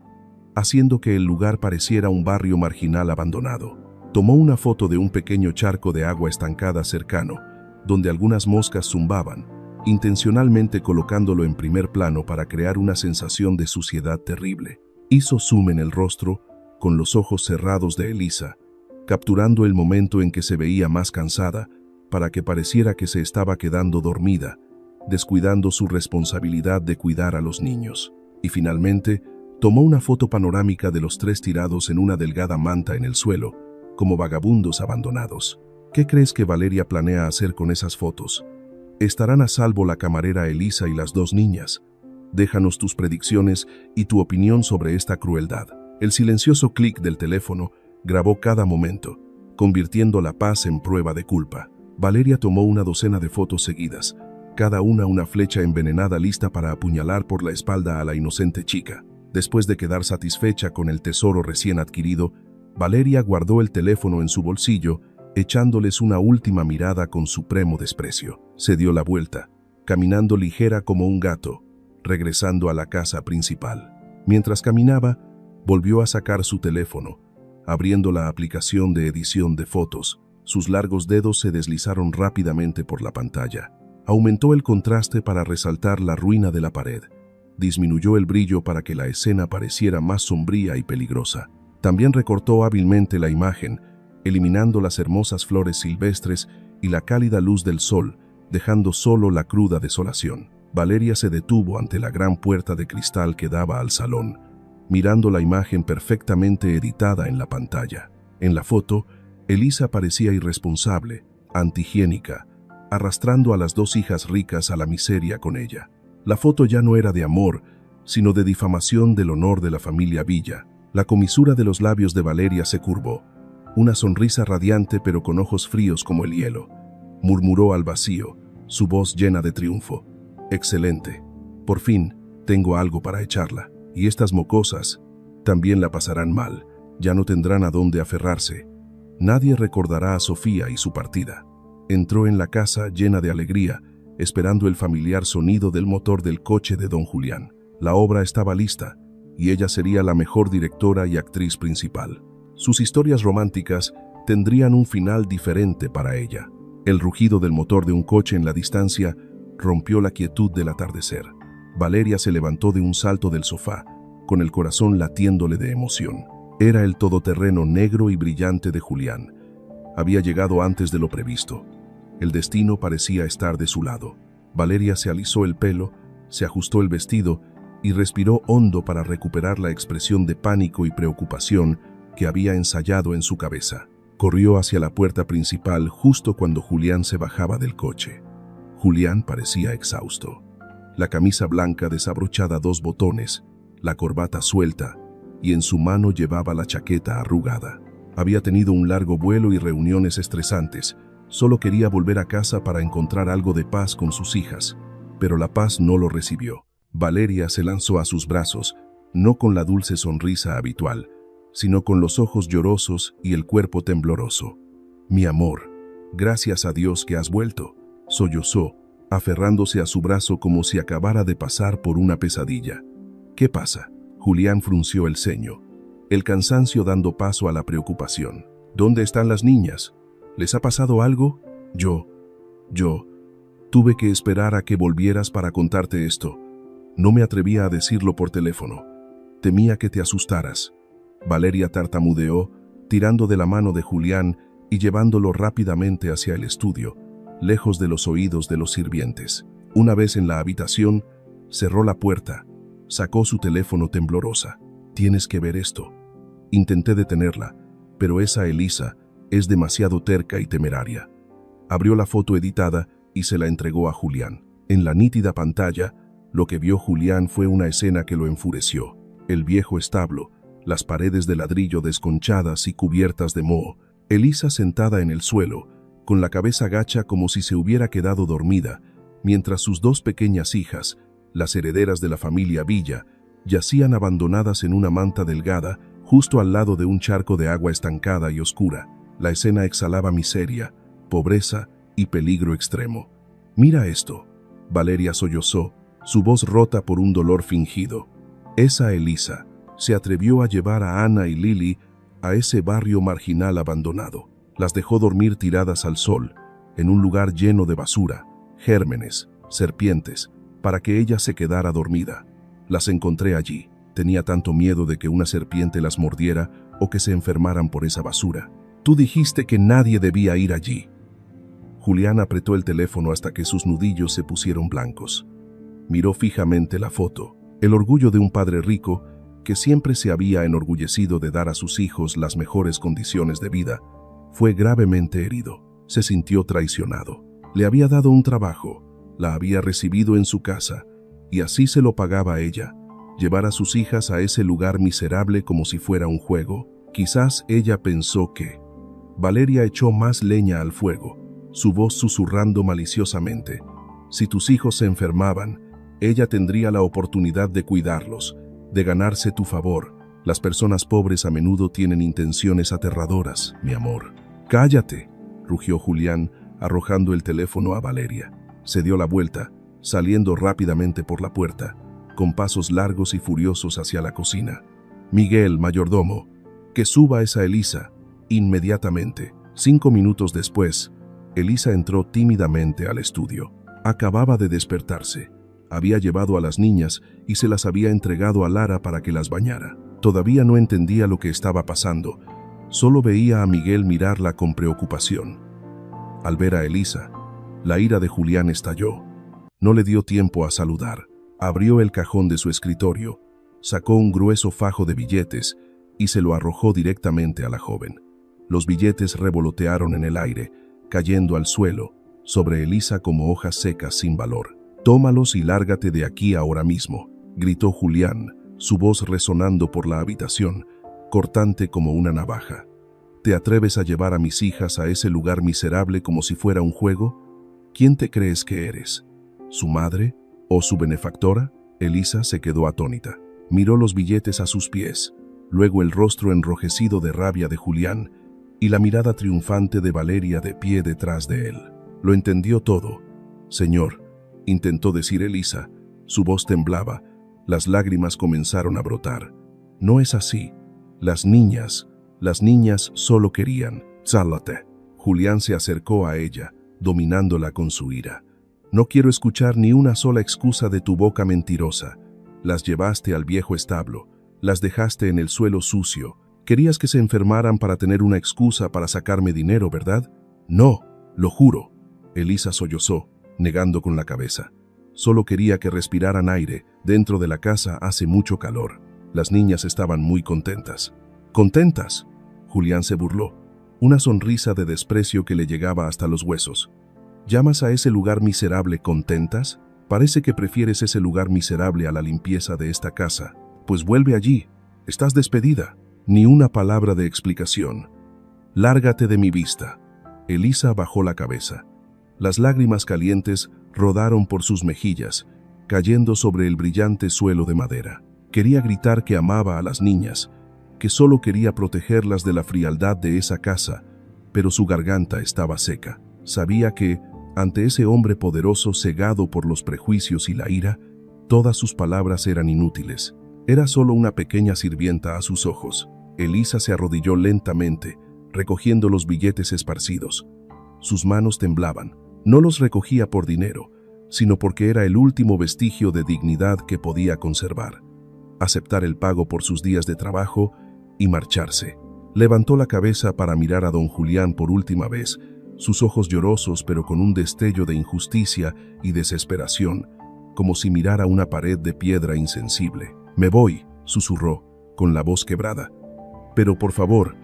haciendo que el lugar pareciera un barrio marginal abandonado. Tomó una foto de un pequeño charco de agua estancada cercano, donde algunas moscas zumbaban, intencionalmente colocándolo en primer plano para crear una sensación de suciedad terrible. Hizo zoom en el rostro, con los ojos cerrados de Elisa, capturando el momento en que se veía más cansada, para que pareciera que se estaba quedando dormida, descuidando su responsabilidad de cuidar a los niños. Y finalmente, tomó una foto panorámica de los tres tirados en una delgada manta en el suelo, como vagabundos abandonados. ¿Qué crees que Valeria planea hacer con esas fotos? ¿Estarán a salvo la camarera Elisa y las dos niñas? Déjanos tus predicciones y tu opinión sobre esta crueldad. El silencioso clic del teléfono grabó cada momento, convirtiendo la paz en prueba de culpa. Valeria tomó una docena de fotos seguidas, cada una flecha envenenada lista para apuñalar por la espalda a la inocente chica. Después de quedar satisfecha con el tesoro recién adquirido, Valeria guardó el teléfono en su bolsillo, echándoles una última mirada con supremo desprecio. Se dio la vuelta, caminando ligera como un gato, regresando a la casa principal. Mientras caminaba, volvió a sacar su teléfono, abriendo la aplicación de edición de fotos. Sus largos dedos se deslizaron rápidamente por la pantalla. Aumentó el contraste para resaltar la ruina de la pared. Disminuyó el brillo para que la escena pareciera más sombría y peligrosa. También recortó hábilmente la imagen, eliminando las hermosas flores silvestres y la cálida luz del sol, dejando solo la cruda desolación. Valeria se detuvo ante la gran puerta de cristal que daba al salón, mirando la imagen perfectamente editada en la pantalla. En la foto, Elisa parecía irresponsable, antihigiénica, arrastrando a las dos hijas ricas a la miseria con ella. La foto ya no era de amor, sino de difamación del honor de la familia Villa. La comisura de los labios de Valeria se curvó, una sonrisa radiante pero con ojos fríos como el hielo. Murmuró al vacío, su voz llena de triunfo. «Excelente. Por fin, tengo algo para echarla. Y estas mocosas también la pasarán mal. Ya no tendrán a dónde aferrarse. Nadie recordará a Sofía y su partida». Entró en la casa llena de alegría, esperando el familiar sonido del motor del coche de don Julián. La obra estaba lista, y ella sería la mejor directora y actriz principal. Sus historias románticas tendrían un final diferente para ella. El rugido del motor de un coche en la distancia rompió la quietud del atardecer. Valeria se levantó de un salto del sofá, con el corazón latiéndole de emoción. Era el todoterreno negro y brillante de Julián. Había llegado antes de lo previsto. El destino parecía estar de su lado. Valeria se alisó el pelo, se ajustó el vestido y respiró hondo para recuperar la expresión de pánico y preocupación que había ensayado en su cabeza. Corrió hacia la puerta principal justo cuando Julián se bajaba del coche. Julián parecía exhausto. La camisa blanca desabrochada a 2 botones, la corbata suelta, y en su mano llevaba la chaqueta arrugada. Había tenido un largo vuelo y reuniones estresantes. Solo quería volver a casa para encontrar algo de paz con sus hijas, pero la paz no lo recibió. Valeria se lanzó a sus brazos, no con la dulce sonrisa habitual, sino con los ojos llorosos y el cuerpo tembloroso. «Mi amor, gracias a Dios que has vuelto», sollozó, aferrándose a su brazo como si acabara de pasar por una pesadilla. «¿Qué pasa?». Julián frunció el ceño, el cansancio dando paso a la preocupación. «¿Dónde están las niñas? ¿Les ha pasado algo?». Yo tuve que esperar a que volvieras para contarte esto. No me atrevía a decirlo por teléfono. Temía que te asustaras». Valeria tartamudeó, tirando de la mano de Julián y llevándolo rápidamente hacia el estudio, lejos de los oídos de los sirvientes. Una vez en la habitación, cerró la puerta, sacó su teléfono temblorosa. «Tienes que ver esto». Intenté detenerla, pero esa Elisa es demasiado terca y temeraria. Abrió la foto editada y se la entregó a Julián. En la nítida pantalla, lo que vio Julián fue una escena que lo enfureció. El viejo establo, las paredes de ladrillo desconchadas y cubiertas de moho, Elisa sentada en el suelo, con la cabeza gacha como si se hubiera quedado dormida, mientras sus 2 pequeñas hijas, las herederas de la familia Villa, yacían abandonadas en una manta delgada, justo al lado de un charco de agua estancada y oscura. La escena exhalaba miseria, pobreza y peligro extremo. «Mira esto». Valeria sollozó, su voz rota por un dolor fingido. Esa Elisa se atrevió a llevar a Ana y Lily a ese barrio marginal abandonado. Las dejó dormir tiradas al sol, en un lugar lleno de basura, gérmenes, serpientes, para que ella se quedara dormida. Las encontré allí. Tenía tanto miedo de que una serpiente las mordiera o que se enfermaran por esa basura. «Tú dijiste que nadie debía ir allí». Julián apretó el teléfono hasta que sus nudillos se pusieron blancos. Miró fijamente la foto. El orgullo de un padre rico, que siempre se había enorgullecido de dar a sus hijos las mejores condiciones de vida, fue gravemente herido. Se sintió traicionado. Le había dado un trabajo, la había recibido en su casa, y así se lo pagaba a ella. Llevar a sus hijas a ese lugar miserable como si fuera un juego. Quizás ella pensó que... Valeria echó más leña al fuego, su voz susurrando maliciosamente. Si tus hijos se enfermaban, ella tendría la oportunidad de cuidarlos, de ganarse tu favor. Las personas pobres a menudo tienen intenciones aterradoras, mi amor. «Cállate», rugió Julián, arrojando el teléfono a Valeria. Se dio la vuelta, saliendo rápidamente por la puerta, con pasos largos y furiosos hacia la cocina. Miguel, mayordomo, que suba esa Elisa, inmediatamente. 5 minutos después, Elisa entró tímidamente al estudio. Acababa de despertarse. Había llevado a las niñas y se las había entregado a Lara para que las bañara. Todavía no entendía lo que estaba pasando. Solo veía a Miguel mirarla con preocupación. Al ver a Elisa, la ira de Julián estalló. No le dio tiempo a saludar. Abrió el cajón de su escritorio, sacó un grueso fajo de billetes y se lo arrojó directamente a la joven. Los billetes revolotearon en el aire, cayendo al suelo, sobre Elisa como hojas secas sin valor. «Tómalos y lárgate de aquí ahora mismo», gritó Julián, su voz resonando por la habitación, cortante como una navaja. «¿Te atreves a llevar a mis hijas a ese lugar miserable como si fuera un juego? ¿Quién te crees que eres? ¿Su madre o su benefactora?» Elisa se quedó atónita. Miró los billetes a sus pies, luego el rostro enrojecido de rabia de Julián y la mirada triunfante de Valeria de pie detrás de él. Lo entendió todo. «Señor», intentó decir Elisa. Su voz temblaba. Las lágrimas comenzaron a brotar. «No es así. Las niñas solo querían». «Sálate». Julián se acercó a ella, dominándola con su ira. «No quiero escuchar ni una sola excusa de tu boca mentirosa. Las llevaste al viejo establo, las dejaste en el suelo sucio. Querías que se enfermaran para tener una excusa para sacarme dinero, ¿verdad?» «No, lo juro». Elisa sollozó, negando con la cabeza. «Solo quería que respiraran aire. Dentro de la casa hace mucho calor». Las niñas estaban muy contentas. «¿Contentas?», Julián se burló, una sonrisa de desprecio que le llegaba hasta los huesos. «¿Llamas a ese lugar miserable contentas? Parece que prefieres ese lugar miserable a la limpieza de esta casa. Pues vuelve allí. Estás despedida». Ni una palabra de explicación. «Lárgate de mi vista». Elisa bajó la cabeza. Las lágrimas calientes rodaron por sus mejillas, cayendo sobre el brillante suelo de madera. Quería gritar que amaba a las niñas, que solo quería protegerlas de la frialdad de esa casa, pero su garganta estaba seca. Sabía que, ante ese hombre poderoso cegado por los prejuicios y la ira, todas sus palabras eran inútiles. Era solo una pequeña sirvienta a sus ojos. Elisa se arrodilló lentamente, recogiendo los billetes esparcidos. Sus manos temblaban. No los recogía por dinero, sino porque era el último vestigio de dignidad que podía conservar. Aceptar el pago por sus días de trabajo y marcharse. Levantó la cabeza para mirar a don Julián por última vez, sus ojos llorosos pero con un destello de injusticia y desesperación, como si mirara una pared de piedra insensible. «Me voy», susurró, con la voz quebrada. «Pero por favor,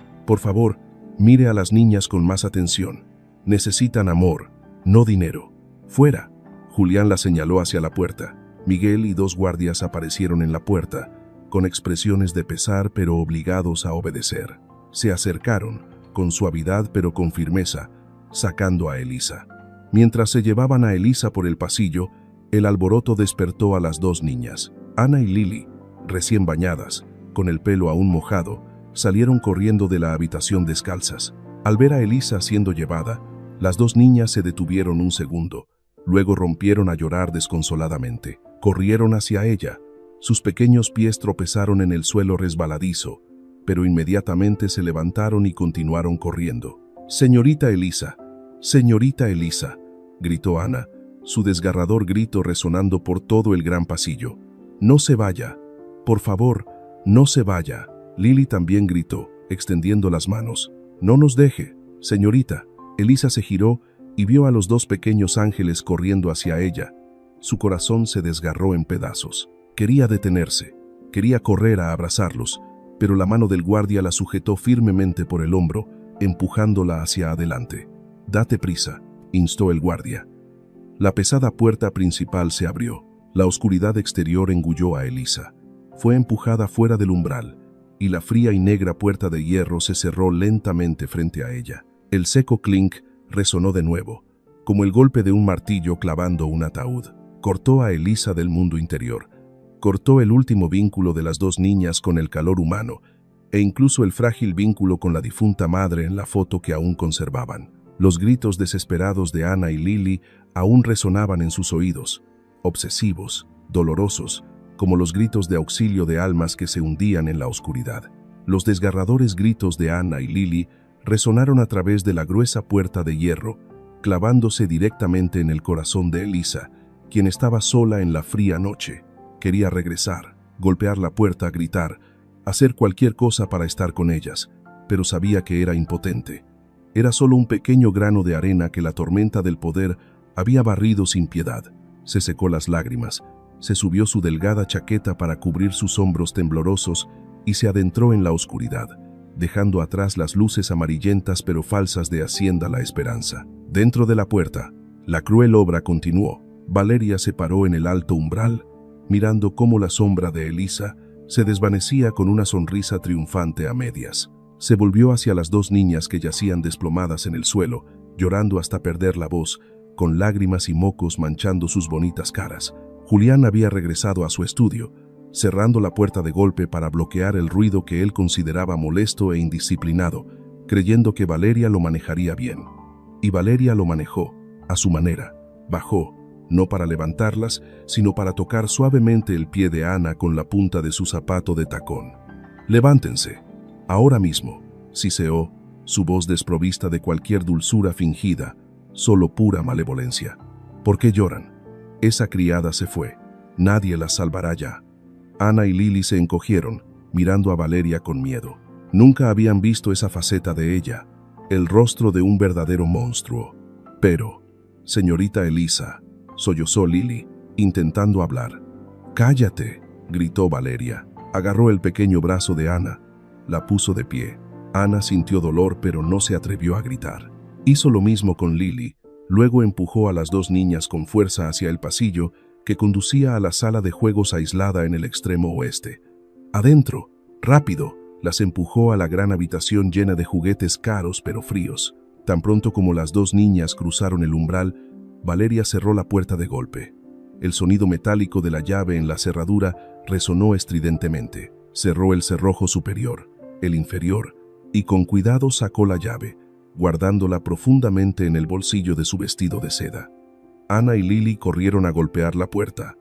mire a las niñas con más atención. Necesitan amor, no dinero. Fuera». Julián la señaló hacia la puerta. Miguel y 2 guardias aparecieron en la puerta, con expresiones de pesar pero obligados a obedecer. Se acercaron, con suavidad pero con firmeza, sacando a Elisa. Mientras se llevaban a Elisa por el pasillo, el alboroto despertó a las 2 niñas. Ana y Lili, recién bañadas, con el pelo aún mojado, salieron corriendo de la habitación descalzas. Al ver a Elisa siendo llevada, las 2 niñas se detuvieron un segundo, luego rompieron a llorar desconsoladamente. Corrieron hacia ella. Sus pequeños pies tropezaron en el suelo resbaladizo, pero inmediatamente se levantaron y continuaron corriendo. «Señorita Elisa, gritó Ana, su desgarrador grito resonando por todo el gran pasillo. «No se vaya, por favor, no se vaya». Lili también gritó, extendiendo las manos. «No nos deje, señorita». Elisa se giró y vio a los 2 pequeños ángeles corriendo hacia ella. Su corazón se desgarró en pedazos. Quería detenerse, quería correr a abrazarlos, pero la mano del guardia la sujetó firmemente por el hombro, empujándola hacia adelante. «Date prisa», instó el guardia. La pesada puerta principal se abrió. La oscuridad exterior engulló a Elisa. Fue empujada fuera del umbral, y la fría y negra puerta de hierro se cerró lentamente frente a ella. El seco clink resonó de nuevo, como el golpe de un martillo clavando un ataúd. Cortó a Elisa del mundo interior. Cortó el último vínculo de las 2 niñas con el calor humano, e incluso el frágil vínculo con la difunta madre en la foto que aún conservaban. Los gritos desesperados de Ana y Lili aún resonaban en sus oídos, obsesivos, dolorosos, como los gritos de auxilio de almas que se hundían en la oscuridad. Los desgarradores gritos de Ana y Lily resonaron a través de la gruesa puerta de hierro, clavándose directamente en el corazón de Elisa, quien estaba sola en la fría noche. Quería regresar, golpear la puerta, gritar, hacer cualquier cosa para estar con ellas, pero sabía que era impotente. Era solo un pequeño grano de arena que la tormenta del poder había barrido sin piedad. Se secó las lágrimas, se subió su delgada chaqueta para cubrir sus hombros temblorosos y se adentró en la oscuridad, dejando atrás las luces amarillentas pero falsas de Hacienda La Esperanza. Dentro de la puerta, la cruel obra continuó. Valeria se paró en el alto umbral, mirando cómo la sombra de Elisa se desvanecía con una sonrisa triunfante a medias. Se volvió hacia las dos niñas que yacían desplomadas en el suelo, llorando hasta perder la voz, con lágrimas y mocos manchando sus bonitas caras. Julián había regresado a su estudio, cerrando la puerta de golpe para bloquear el ruido que él consideraba molesto e indisciplinado, creyendo que Valeria lo manejaría bien. Y Valeria lo manejó, a su manera. Bajó, no para levantarlas, sino para tocar suavemente el pie de Ana con la punta de su zapato de tacón. «Levántense, ahora mismo», siseó, su voz desprovista de cualquier dulzura fingida, solo pura malevolencia. «¿Por qué lloran? Esa criada se fue. Nadie las salvará ya». Ana y Lily se encogieron, mirando a Valeria con miedo. Nunca habían visto esa faceta de ella, el rostro de un verdadero monstruo. «Pero, señorita Elisa», sollozó Lily, intentando hablar. «Cállate», gritó Valeria. Agarró el pequeño brazo de Ana, la puso de pie. Ana sintió dolor pero no se atrevió a gritar. Hizo lo mismo con Lily, luego empujó a las dos niñas con fuerza hacia el pasillo que conducía a la sala de juegos aislada en el extremo oeste. «Adentro, rápido», las empujó a la gran habitación llena de juguetes caros pero fríos. Tan pronto como las dos niñas cruzaron el umbral, Valeria cerró la puerta de golpe. El sonido metálico de la llave en la cerradura resonó estridentemente. Cerró el cerrojo superior, el inferior, y con cuidado sacó la llave, guardándola profundamente en el bolsillo de su vestido de seda. Ana y Lily corrieron a golpear la puerta.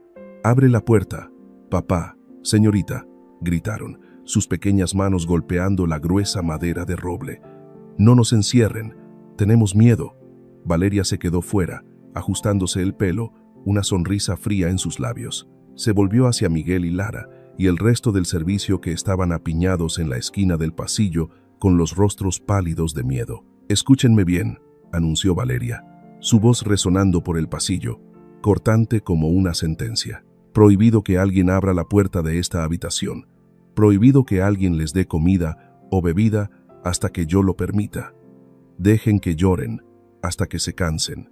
«Abre la puerta, papá, señorita», gritaron, sus pequeñas manos golpeando la gruesa madera de roble. «No nos encierren, tenemos miedo». Valeria se quedó fuera, ajustándose el pelo, una sonrisa fría en sus labios. Se volvió hacia Miguel y Lara y el resto del servicio que estaban apiñados en la esquina del pasillo con los rostros pálidos de miedo. «Escúchenme bien», anunció Valeria, su voz resonando por el pasillo, cortante como una sentencia. «Prohibido que alguien abra la puerta de esta habitación. Prohibido que alguien les dé comida o bebida hasta que yo lo permita. Dejen que lloren hasta que se cansen.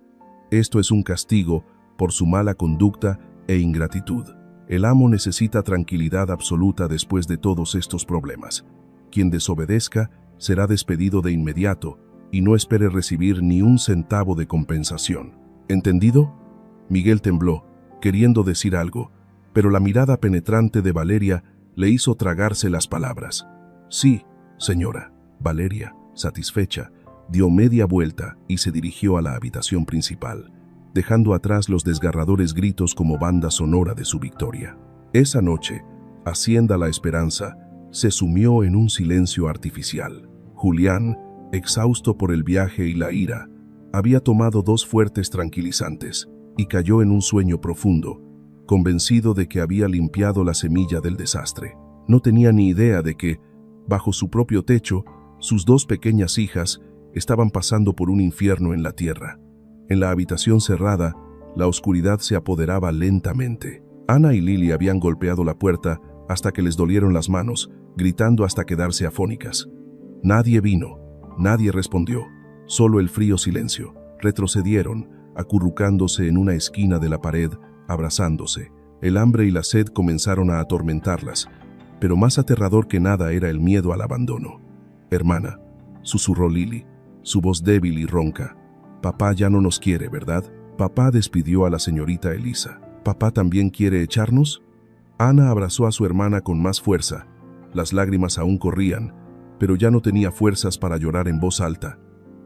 Esto es un castigo por su mala conducta e ingratitud. El amo necesita tranquilidad absoluta después de todos estos problemas. Quien desobedezca será despedido de inmediato y no espere recibir ni un centavo de compensación. ¿Entendido?». Miguel tembló, queriendo decir algo, pero la mirada penetrante de Valeria le hizo tragarse las palabras. «Sí, señora». Valeria, satisfecha, dio media vuelta y se dirigió a la habitación principal, dejando atrás los desgarradores gritos como banda sonora de su victoria. Esa noche, Hacienda La Esperanza se sumió en un silencio artificial. Julián, exhausto por el viaje y la ira, había tomado 2 fuertes tranquilizantes y cayó en un sueño profundo, convencido de que había limpiado la semilla del desastre. No tenía ni idea de que, bajo su propio techo, sus 2 pequeñas hijas estaban pasando por un infierno en la tierra. En la habitación cerrada, la oscuridad se apoderaba lentamente. Ana y Lily habían golpeado la puerta hasta que les dolieron las manos, gritando hasta quedarse afónicas. Nadie vino, nadie respondió, solo el frío silencio. Retrocedieron, acurrucándose en una esquina de la pared, abrazándose. El hambre y la sed comenzaron a atormentarlas, pero más aterrador que nada era el miedo al abandono. «Hermana», susurró Lily, su voz débil y ronca. «Papá ya no nos quiere, ¿verdad?». Papá despidió a la señorita Elisa. «¿Papá también quiere echarnos?». Ana abrazó a su hermana con más fuerza. Las lágrimas aún corrían, pero ya no tenía fuerzas para llorar en voz alta.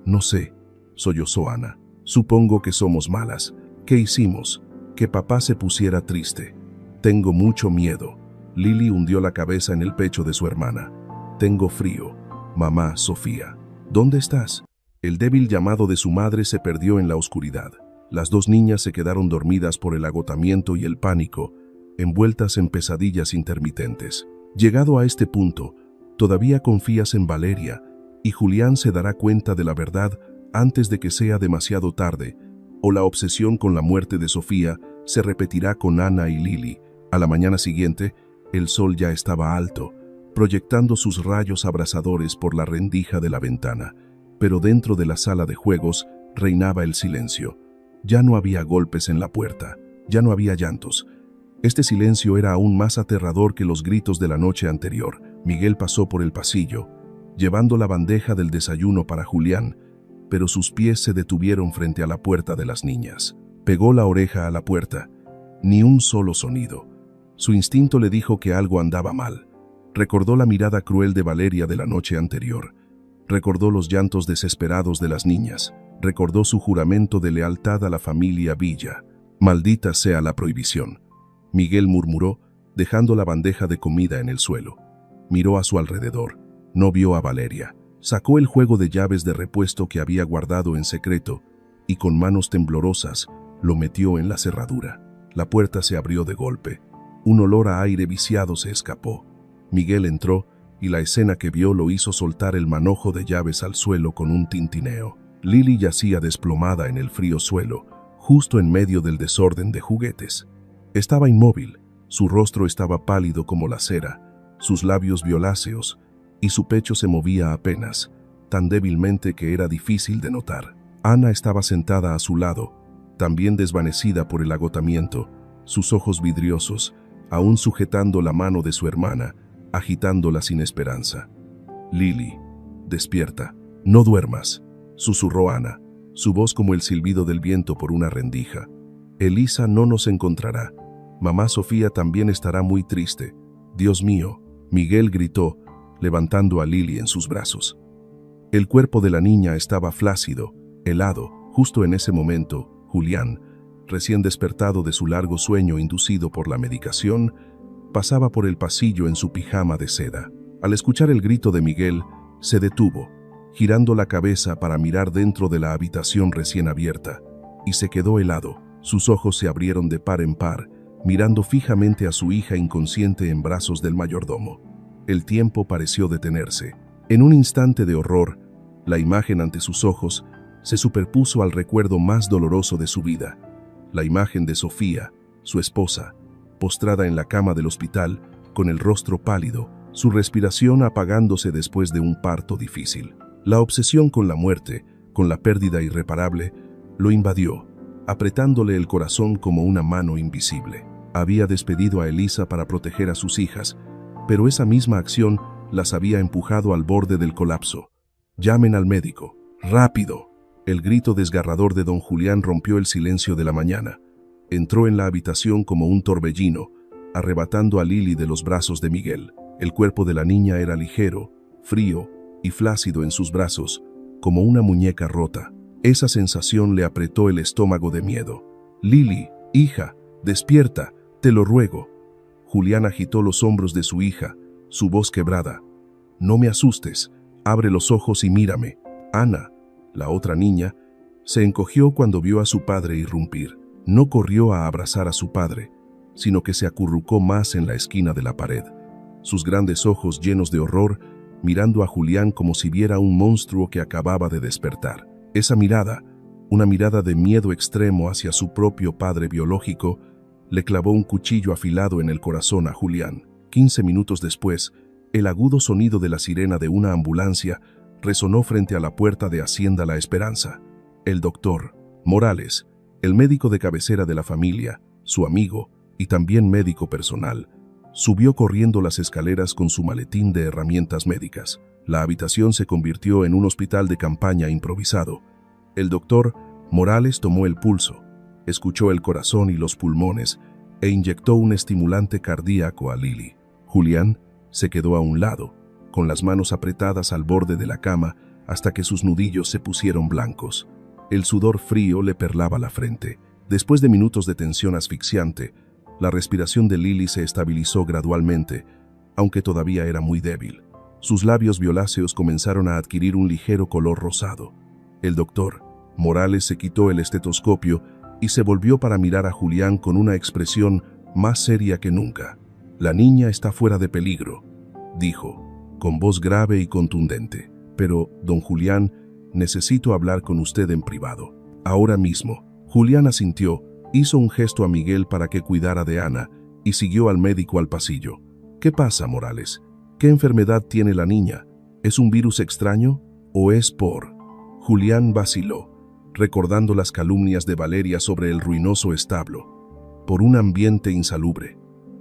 «No sé», sollozó Ana. «Supongo que somos malas. ¿Qué hicimos? Que papá se pusiera triste». Tengo mucho miedo. Lily hundió la cabeza en el pecho de su hermana. Tengo frío. Mamá, Sofía. ¿Dónde estás? El débil llamado de su madre se perdió en la oscuridad. Las dos niñas se quedaron dormidas por el agotamiento y el pánico, envueltas en pesadillas intermitentes. Llegado a este punto, todavía confías en Valeria, y Julián se dará cuenta de la verdad antes de que sea demasiado tarde, o la obsesión con la muerte de Sofía se repetirá con Ana y Lily. A la mañana siguiente, el sol ya estaba alto, proyectando sus rayos abrasadores por la rendija de la ventana, pero dentro de la sala de juegos reinaba el silencio. Ya no había golpes en la puerta, ya no había llantos. Este silencio era aún más aterrador que los gritos de la noche anterior. Miguel pasó por el pasillo, llevando la bandeja del desayuno para Julián, pero sus pies se detuvieron frente a la puerta de las niñas. Pegó la oreja a la puerta. Ni un solo sonido. Su instinto le dijo que algo andaba mal. Recordó la mirada cruel de Valeria de la noche anterior. Recordó los llantos desesperados de las niñas. Recordó su juramento de lealtad a la familia Villa. Maldita sea la prohibición. Miguel murmuró, dejando la bandeja de comida en el suelo. Miró a su alrededor. No vio a Valeria. Sacó el juego de llaves de repuesto que había guardado en secreto y con manos temblorosas lo metió en la cerradura. La puerta se abrió de golpe. Un olor a aire viciado se escapó. Miguel entró y la escena que vio lo hizo soltar el manojo de llaves al suelo con un tintineo. Lily yacía desplomada en el frío suelo, justo en medio del desorden de juguetes. Estaba inmóvil, su rostro estaba pálido como la cera, sus labios violáceos, y su pecho se movía apenas, tan débilmente que era difícil de notar. Ana estaba sentada a su lado, también desvanecida por el agotamiento, sus ojos vidriosos, aún sujetando la mano de su hermana, agitándola sin esperanza. «Lily, despierta, no duermas», susurró Ana, su voz como el silbido del viento por una rendija. «Elisa no nos encontrará. Mamá Sofía también estará muy triste. Dios mío», Miguel gritó, levantando a Lily en sus brazos. El cuerpo de la niña estaba flácido, helado. Justo en ese momento, Julián, recién despertado de su largo sueño inducido por la medicación, pasaba por el pasillo en su pijama de seda. Al escuchar el grito de Miguel, se detuvo, girando la cabeza para mirar dentro de la habitación recién abierta, y se quedó helado. Sus ojos se abrieron de par en par, mirando fijamente a su hija inconsciente en brazos del mayordomo. El tiempo pareció detenerse. En un instante de horror, la imagen ante sus ojos se superpuso al recuerdo más doloroso de su vida. La imagen de Sofía, su esposa, postrada en la cama del hospital, con el rostro pálido, su respiración apagándose después de un parto difícil. La obsesión con la muerte, con la pérdida irreparable, lo invadió, apretándole el corazón como una mano invisible. Había despedido a Elisa para proteger a sus hijas, pero esa misma acción las había empujado al borde del colapso. «Llamen al médico. ¡Rápido!». El grito desgarrador de don Julián rompió el silencio de la mañana. Entró en la habitación como un torbellino, arrebatando a Lily de los brazos de Miguel. El cuerpo de la niña era ligero, frío y flácido en sus brazos, como una muñeca rota. Esa sensación le apretó el estómago de miedo. «Lily, hija, despierta, te lo ruego». Julián agitó los hombros de su hija, su voz quebrada. «No me asustes, abre los ojos y mírame». Ana, la otra niña, se encogió cuando vio a su padre irrumpir. No corrió a abrazar a su padre, sino que se acurrucó más en la esquina de la pared, sus grandes ojos llenos de horror, mirando a Julián como si viera un monstruo que acababa de despertar. Esa mirada, una mirada de miedo extremo hacia su propio padre biológico, le clavó un cuchillo afilado en el corazón a Julián. 15 minutos después, el agudo sonido de la sirena de una ambulancia resonó frente a la puerta de Hacienda La Esperanza. El doctor Morales, el médico de cabecera de la familia, su amigo y también médico personal, subió corriendo las escaleras con su maletín de herramientas médicas. La habitación se convirtió en un hospital de campaña improvisado. El doctor Morales tomó el pulso, escuchó el corazón y los pulmones e inyectó un estimulante cardíaco a Lily. Julián se quedó a un lado, con las manos apretadas al borde de la cama hasta que sus nudillos se pusieron blancos. El sudor frío le perlaba la frente. Después de minutos de tensión asfixiante, La respiración de Lily se estabilizó gradualmente, aunque todavía era muy débil. Sus labios violáceos comenzaron a adquirir un ligero color rosado. El doctor Morales se quitó el estetoscopio y se volvió para mirar a Julián con una expresión más seria que nunca. «La niña está fuera de peligro», dijo, con voz grave y contundente. «Pero, don Julián, necesito hablar con usted en privado. Ahora mismo». Julián asintió, hizo un gesto a Miguel para que cuidara de Ana y siguió al médico al pasillo. «¿Qué pasa, Morales? ¿Qué enfermedad tiene la niña? ¿Es un virus extraño? ¿O es por...?» Julián vaciló, recordando las calumnias de Valeria sobre el ruinoso establo. «Por un ambiente insalubre».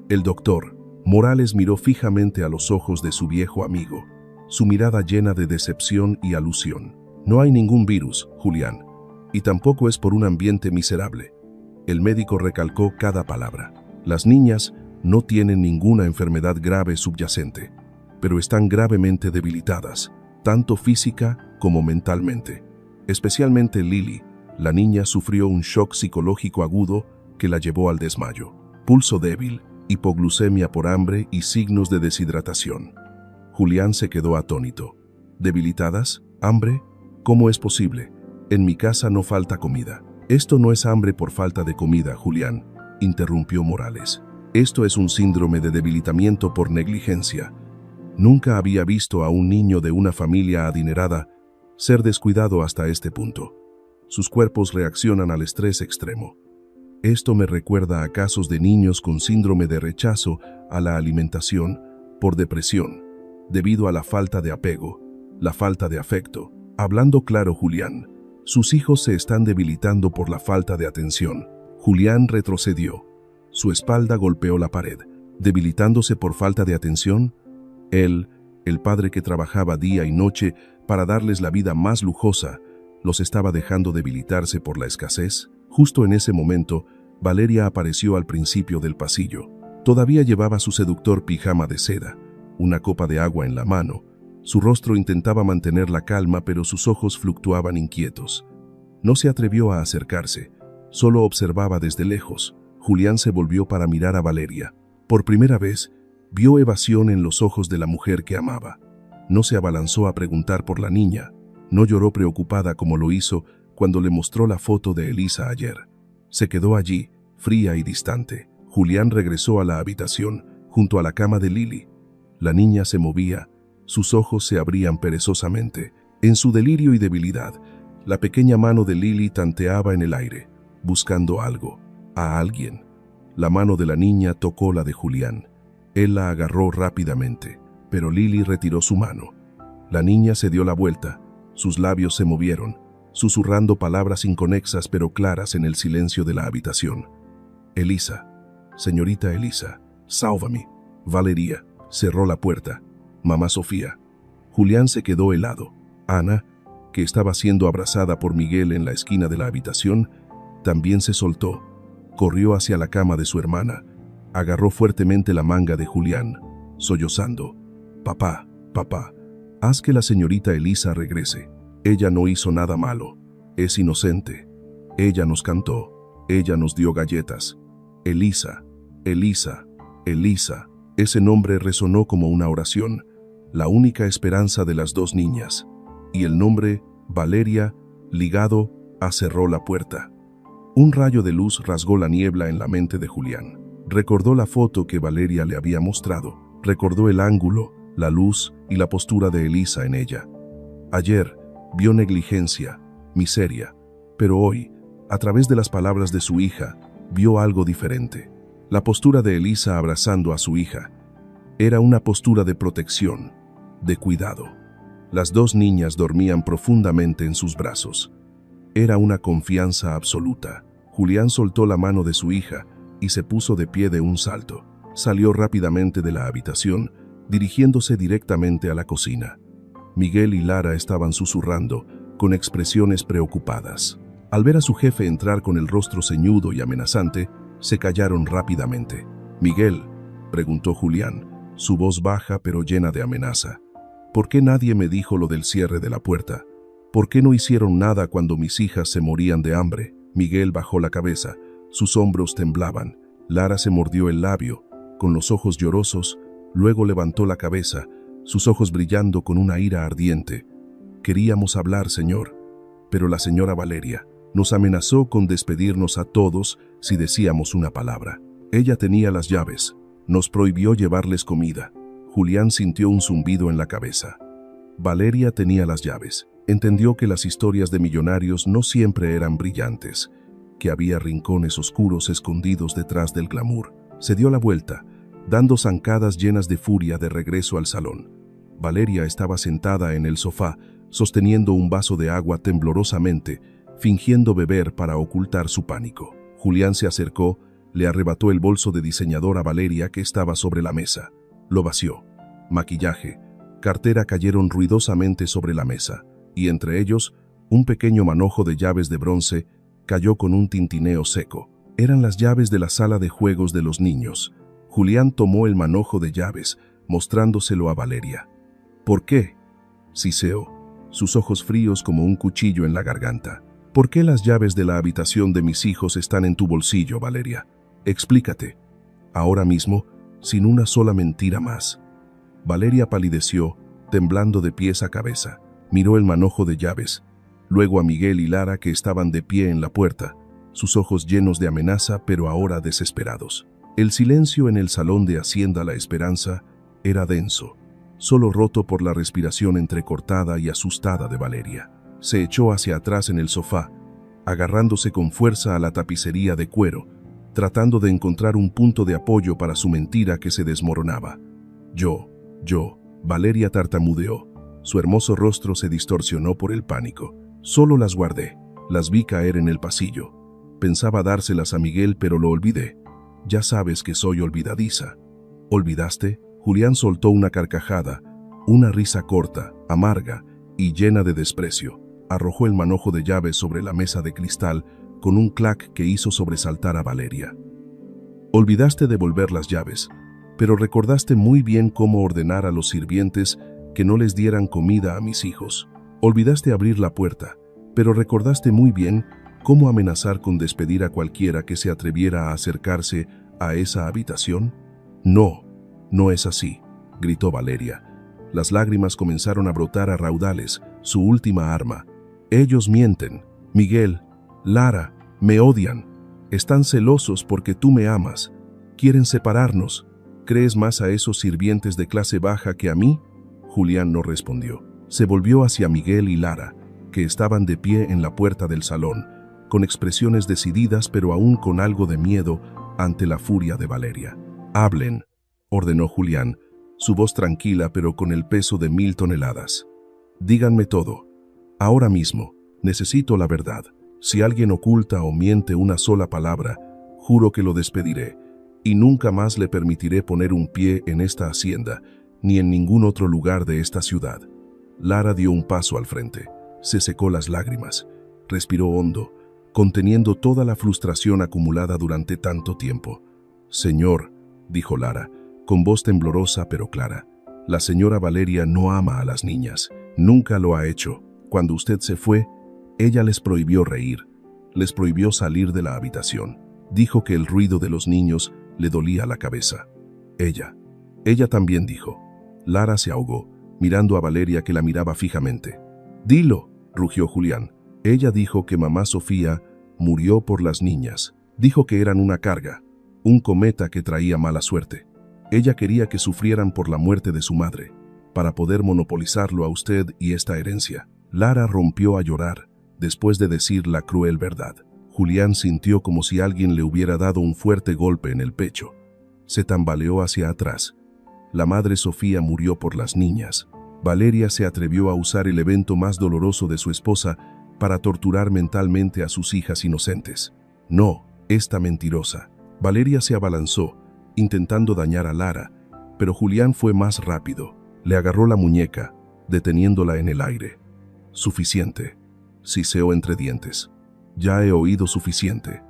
El doctor Morales miró fijamente a los ojos de su viejo amigo, su mirada llena de decepción y alusión. «No hay ningún virus, Julián, y tampoco es por un ambiente miserable». El médico recalcó cada palabra. «Las niñas no tienen ninguna enfermedad grave subyacente, pero están gravemente debilitadas, tanto física como mentalmente. Especialmente Lily, la niña sufrió un shock psicológico agudo que la llevó al desmayo. Pulso débil, hipoglucemia por hambre y signos de deshidratación». Julián se quedó atónito. «¿Debilitadas? ¿Hambre? ¿Cómo es posible? En mi casa no falta comida». «Esto no es hambre por falta de comida, Julián», interrumpió Morales. «Esto es un síndrome de debilitamiento por negligencia. Nunca había visto a un niño de una familia adinerada ser descuidado hasta este punto. Sus cuerpos reaccionan al estrés extremo. Esto me recuerda a casos de niños con síndrome de rechazo a la alimentación por depresión, debido a la falta de apego, la falta de afecto. Hablando claro, Julián, sus hijos se están debilitando por la falta de atención». Julián retrocedió. Su espalda golpeó la pared. ¿Debilitándose por falta de atención? Él, el padre que trabajaba día y noche para darles la vida más lujosa, ¿los estaba dejando debilitarse por la escasez? Justo en ese momento, Valeria apareció al principio del pasillo. Todavía llevaba su seductor pijama de seda, una copa de agua en la mano. Su rostro intentaba mantener la calma, pero sus ojos fluctuaban inquietos. No se atrevió a acercarse, solo observaba desde lejos. Julián se volvió para mirar a Valeria. Por primera vez, vio evasión en los ojos de la mujer que amaba. No se abalanzó a preguntar por la niña, no lloró preocupada como lo hizo cuando le mostró la foto de Elisa ayer. Se quedó allí, fría y distante. Julián regresó a la habitación, junto a la cama de Lily. La niña se movía, sus ojos se abrían perezosamente. En su delirio y debilidad, la pequeña mano de Lily tanteaba en el aire, buscando algo, a alguien. La mano de la niña tocó la de Julián. Él la agarró rápidamente, pero Lily retiró su mano. La niña se dio la vuelta, sus labios se movieron, susurrando palabras inconexas pero claras en el silencio de la habitación. «Elisa, señorita Elisa, sálvame». Valeria cerró la puerta. «Mamá Sofía». Julián se quedó helado. Ana, que estaba siendo abrazada por Miguel en la esquina de la habitación, también se soltó. Corrió hacia la cama de su hermana. Agarró fuertemente la manga de Julián, sollozando. «Papá, papá, haz que la señorita Elisa regrese. Ella no hizo nada malo. Es inocente. Ella nos cantó. Ella nos dio galletas. Elisa, Elisa, Elisa». Ese nombre resonó como una oración, la única esperanza de las dos niñas. Y el nombre, Valeria, ligado a cerró la puerta. Un rayo de luz rasgó la niebla en la mente de Julián. Recordó la foto que Valeria le había mostrado. Recordó el ángulo, la luz y la postura de Elisa en ella. Ayer vio negligencia, miseria, pero hoy, a través de las palabras de su hija, vio algo diferente. La postura de Elisa abrazando a su hija era una postura de protección, de cuidado. Las dos niñas dormían profundamente en sus brazos. Era una confianza absoluta. Julián soltó la mano de su hija y se puso de pie de un salto. Salió rápidamente de la habitación, dirigiéndose directamente a la cocina. Miguel y Lara estaban susurrando, con expresiones preocupadas. Al ver a su jefe entrar con el rostro ceñudo y amenazante, se callaron rápidamente. «Miguel», preguntó Julián, su voz baja pero llena de amenaza. «¿Por qué nadie me dijo lo del cierre de la puerta? ¿Por qué no hicieron nada cuando mis hijas se morían de hambre?» Miguel bajó la cabeza, sus hombros temblaban. Lara se mordió el labio, con los ojos llorosos, luego levantó la cabeza, sus ojos brillando con una ira ardiente. Queríamos hablar, señor, pero la señora Valeria nos amenazó con despedirnos a todos si decíamos una palabra. Ella tenía las llaves, nos prohibió llevarles comida. Julián sintió un zumbido en la cabeza. Valeria tenía las llaves. Entendió que las historias de millonarios no siempre eran brillantes, que había rincones oscuros escondidos detrás del glamour. Se dio la vuelta, dando zancadas llenas de furia de regreso al salón. Valeria estaba sentada en el sofá, sosteniendo un vaso de agua temblorosamente, fingiendo beber para ocultar su pánico. Julián se acercó, le arrebató el bolso de diseñador a Valeria que estaba sobre la mesa. Lo vació. Maquillaje, cartera cayeron ruidosamente sobre la mesa, y entre ellos, un pequeño manojo de llaves de bronce cayó con un tintineo seco. Eran las llaves de la sala de juegos de los niños. Julián tomó el manojo de llaves, mostrándoselo a Valeria. ¿Por qué?, siseó, sus ojos fríos como un cuchillo en la garganta. ¿Por qué las llaves de la habitación de mis hijos están en tu bolsillo, Valeria? Explícate. Ahora mismo, sin una sola mentira más. Valeria palideció, temblando de pies a cabeza. Miró el manojo de llaves, luego a Miguel y Lara que estaban de pie en la puerta, sus ojos llenos de amenaza pero ahora desesperados. El silencio en el salón de Hacienda La Esperanza era denso, solo roto por la respiración entrecortada y asustada de Valeria. Se echó hacia atrás en el sofá, agarrándose con fuerza a la tapicería de cuero, tratando de encontrar un punto de apoyo para su mentira que se desmoronaba. Yo, Valeria tartamudeó. Su hermoso rostro se distorsionó por el pánico. Solo las guardé, las vi caer en el pasillo. Pensaba dárselas a Miguel, pero lo olvidé. Ya sabes que soy olvidadiza. ¿Olvidaste? Julián soltó una carcajada, una risa corta, amarga y llena de desprecio. Arrojó el manojo de llaves sobre la mesa de cristal con un clac que hizo sobresaltar a Valeria. Olvidaste devolver las llaves, pero recordaste muy bien cómo ordenar a los sirvientes que no les dieran comida a mis hijos. Olvidaste abrir la puerta, pero recordaste muy bien cómo amenazar con despedir a cualquiera que se atreviera a acercarse a esa habitación. No, no es así, gritó Valeria. Las lágrimas comenzaron a brotar a raudales, su última arma. Ellos mienten. Miguel, Lara, me odian. Están celosos porque tú me amas. Quieren separarnos. ¿Crees más a esos sirvientes de clase baja que a mí? Julián no respondió. Se volvió hacia Miguel y Lara, que estaban de pie en la puerta del salón, con expresiones decididas pero aún con algo de miedo ante la furia de Valeria. Hablen, ordenó Julián, su voz tranquila pero con el peso de 1000 toneladas. Díganme todo. Ahora mismo, necesito la verdad. Si alguien oculta o miente una sola palabra, juro que lo despediré, y nunca más le permitiré poner un pie en esta hacienda, ni en ningún otro lugar de esta ciudad. Lara dio un paso al frente. Se secó las lágrimas. Respiró hondo, conteniendo toda la frustración acumulada durante tanto tiempo. Señor, dijo Lara, con voz temblorosa pero clara, la señora Valeria no ama a las niñas. Nunca lo ha hecho. Cuando usted se fue, ella les prohibió reír, les prohibió salir de la habitación. Dijo que el ruido de los niños le dolía la cabeza. Ella también dijo. Lara se ahogó, mirando a Valeria que la miraba fijamente. Dilo, rugió Julián. Ella dijo que mamá Sofía murió por las niñas. Dijo que eran una carga, un cometa que traía mala suerte. Ella quería que sufrieran por la muerte de su madre, para poder monopolizarlo a usted y esta herencia. Lara rompió a llorar, después de decir la cruel verdad. Julián sintió como si alguien le hubiera dado un fuerte golpe en el pecho. Se tambaleó hacia atrás. La madre Sofía murió por las niñas. Valeria se atrevió a usar el evento más doloroso de su esposa para torturar mentalmente a sus hijas inocentes. No, esta mentirosa. Valeria se abalanzó, intentando dañar a Lara, pero Julián fue más rápido. Le agarró la muñeca, deteniéndola en el aire. Suficiente, siseó entre dientes. Ya he oído suficiente.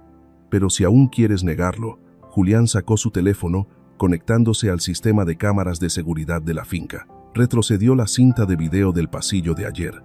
Pero si aún quieres negarlo, Julián sacó su teléfono, conectándose al sistema de cámaras de seguridad de la finca. Retrocedió la cinta de video del pasillo de ayer,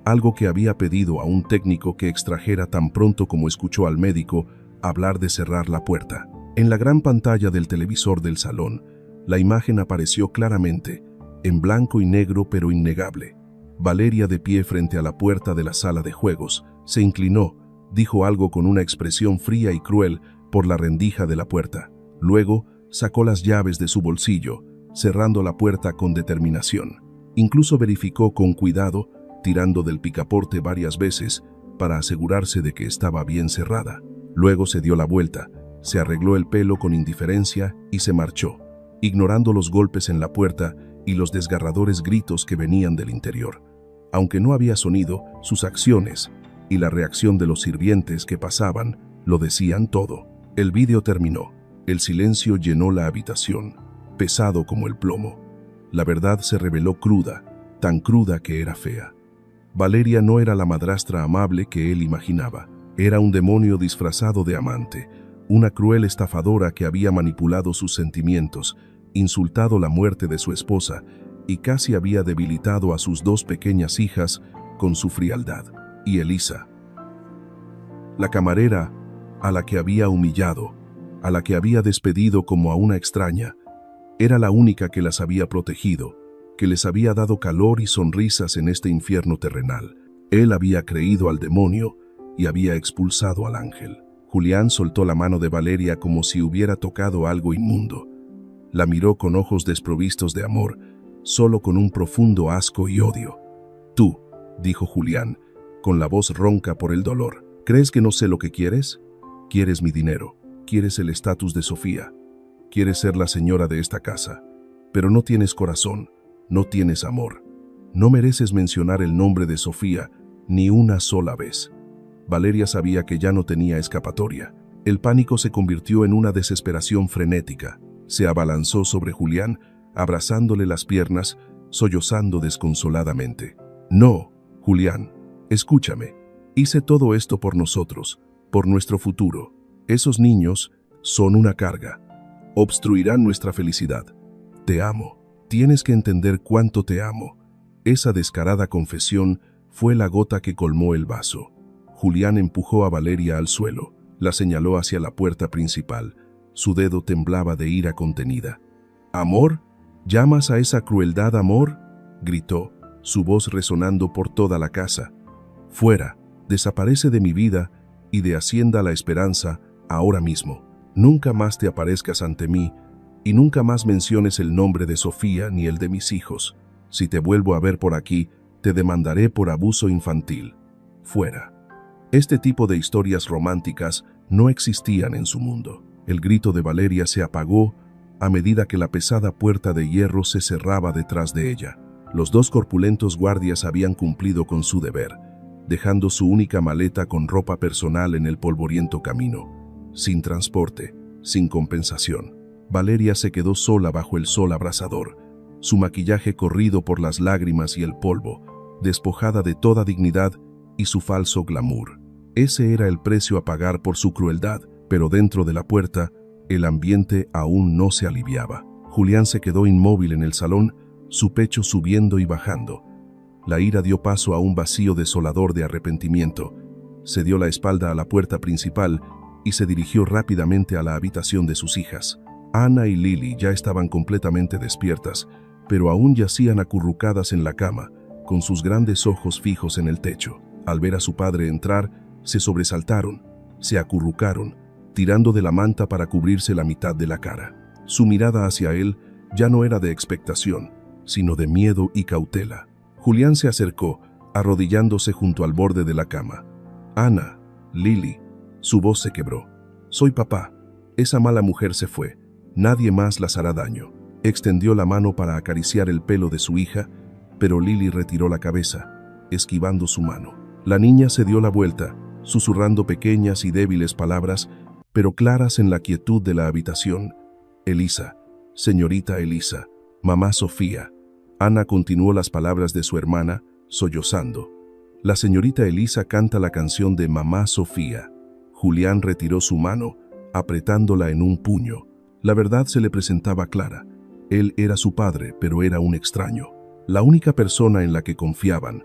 algo que había pedido a un técnico que extrajera tan pronto como escuchó al médico hablar de cerrar la puerta. En la gran pantalla del televisor del salón, la imagen apareció claramente, en blanco y negro pero innegable. Valeria, de pie frente a la puerta de la sala de juegos, se inclinó, dijo algo con una expresión fría y cruel por la rendija de la puerta. Luego, sacó las llaves de su bolsillo, cerrando la puerta con determinación. Incluso verificó con cuidado, tirando del picaporte varias veces, para asegurarse de que estaba bien cerrada. Luego se dio la vuelta, se arregló el pelo con indiferencia y se marchó, ignorando los golpes en la puerta y los desgarradores gritos que venían del interior. Aunque no había sonido, sus acciones y la reacción de los sirvientes que pasaban lo decían todo. El vídeo terminó. El silencio llenó la habitación, pesado como el plomo. La verdad se reveló cruda, tan cruda que era fea. Valeria no era la madrastra amable que él imaginaba. Era un demonio disfrazado de amante, una cruel estafadora que había manipulado sus sentimientos, insultado la muerte de su esposa y casi había debilitado a sus dos pequeñas hijas con su frialdad. Y Elisa, la camarera a la que había humillado, a la que había despedido como a una extraña, era la única que las había protegido, que les había dado calor y sonrisas en este infierno terrenal. Él había creído al demonio y había expulsado al ángel. Julián soltó la mano de Valeria como si hubiera tocado algo inmundo. La miró con ojos desprovistos de amor, solo con un profundo asco y odio. «Tú», dijo Julián, con la voz ronca por el dolor, «¿crees que no sé lo que quieres? Quieres mi dinero, quieres el estatus de Sofía, quieres ser la señora de esta casa, pero no tienes corazón, no tienes amor. No mereces mencionar el nombre de Sofía ni una sola vez». Valeria sabía que ya no tenía escapatoria. El pánico se convirtió en una desesperación frenética. Se abalanzó sobre Julián, abrazándole las piernas, sollozando desconsoladamente. «No, Julián, escúchame. Hice todo esto por nosotros, por nuestro futuro. Esos niños son una carga. Obstruirán nuestra felicidad. Te amo. Tienes que entender cuánto te amo». Esa descarada confesión fue la gota que colmó el vaso. Julián empujó a Valeria al suelo, la señaló hacia la puerta principal. Su dedo temblaba de ira contenida. «¿Amor? ¿Llamas a esa crueldad amor?», gritó, su voz resonando por toda la casa. «Fuera, desaparece de mi vida y de Hacienda La Esperanza ahora mismo. Nunca más te aparezcas ante mí y nunca más menciones el nombre de Sofía ni el de mis hijos. Si te vuelvo a ver por aquí, te demandaré por abuso infantil. Fuera». Este tipo de historias románticas no existían en su mundo. El grito de Valeria se apagó a medida que la pesada puerta de hierro se cerraba detrás de ella. Los dos corpulentos guardias habían cumplido con su deber, dejando su única maleta con ropa personal en el polvoriento camino. Sin transporte, sin compensación. Valeria se quedó sola bajo el sol abrasador, su maquillaje corrido por las lágrimas y el polvo, despojada de toda dignidad y su falso glamour. Ese era el precio a pagar por su crueldad, pero dentro de la puerta, el ambiente aún no se aliviaba. Julián se quedó inmóvil en el salón, su pecho subiendo y bajando. La ira dio paso a un vacío desolador de arrepentimiento. Se dio la espalda a la puerta principal y se dirigió rápidamente a la habitación de sus hijas. Ana y Lily ya estaban completamente despiertas, pero aún yacían acurrucadas en la cama, con sus grandes ojos fijos en el techo. Al ver a su padre entrar, se sobresaltaron, se acurrucaron, tirando de la manta para cubrirse la mitad de la cara. Su mirada hacia él ya no era de expectación, sino de miedo y cautela. Julián se acercó, arrodillándose junto al borde de la cama. «Ana, Lily», su voz se quebró. «Soy papá. Esa mala mujer se fue. Nadie más las hará daño». Extendió la mano para acariciar el pelo de su hija, pero Lily retiró la cabeza, esquivando su mano. La niña se dio la vuelta, susurrando pequeñas y débiles palabras, pero claras en la quietud de la habitación. «Elisa, señorita Elisa, mamá Sofía». Ana continuó las palabras de su hermana, sollozando. «La señorita Elisa canta la canción de Mamá Sofía». Julián retiró su mano, apretándola en un puño. La verdad se le presentaba clara. Él era su padre, pero era un extraño. La única persona en la que confiaban,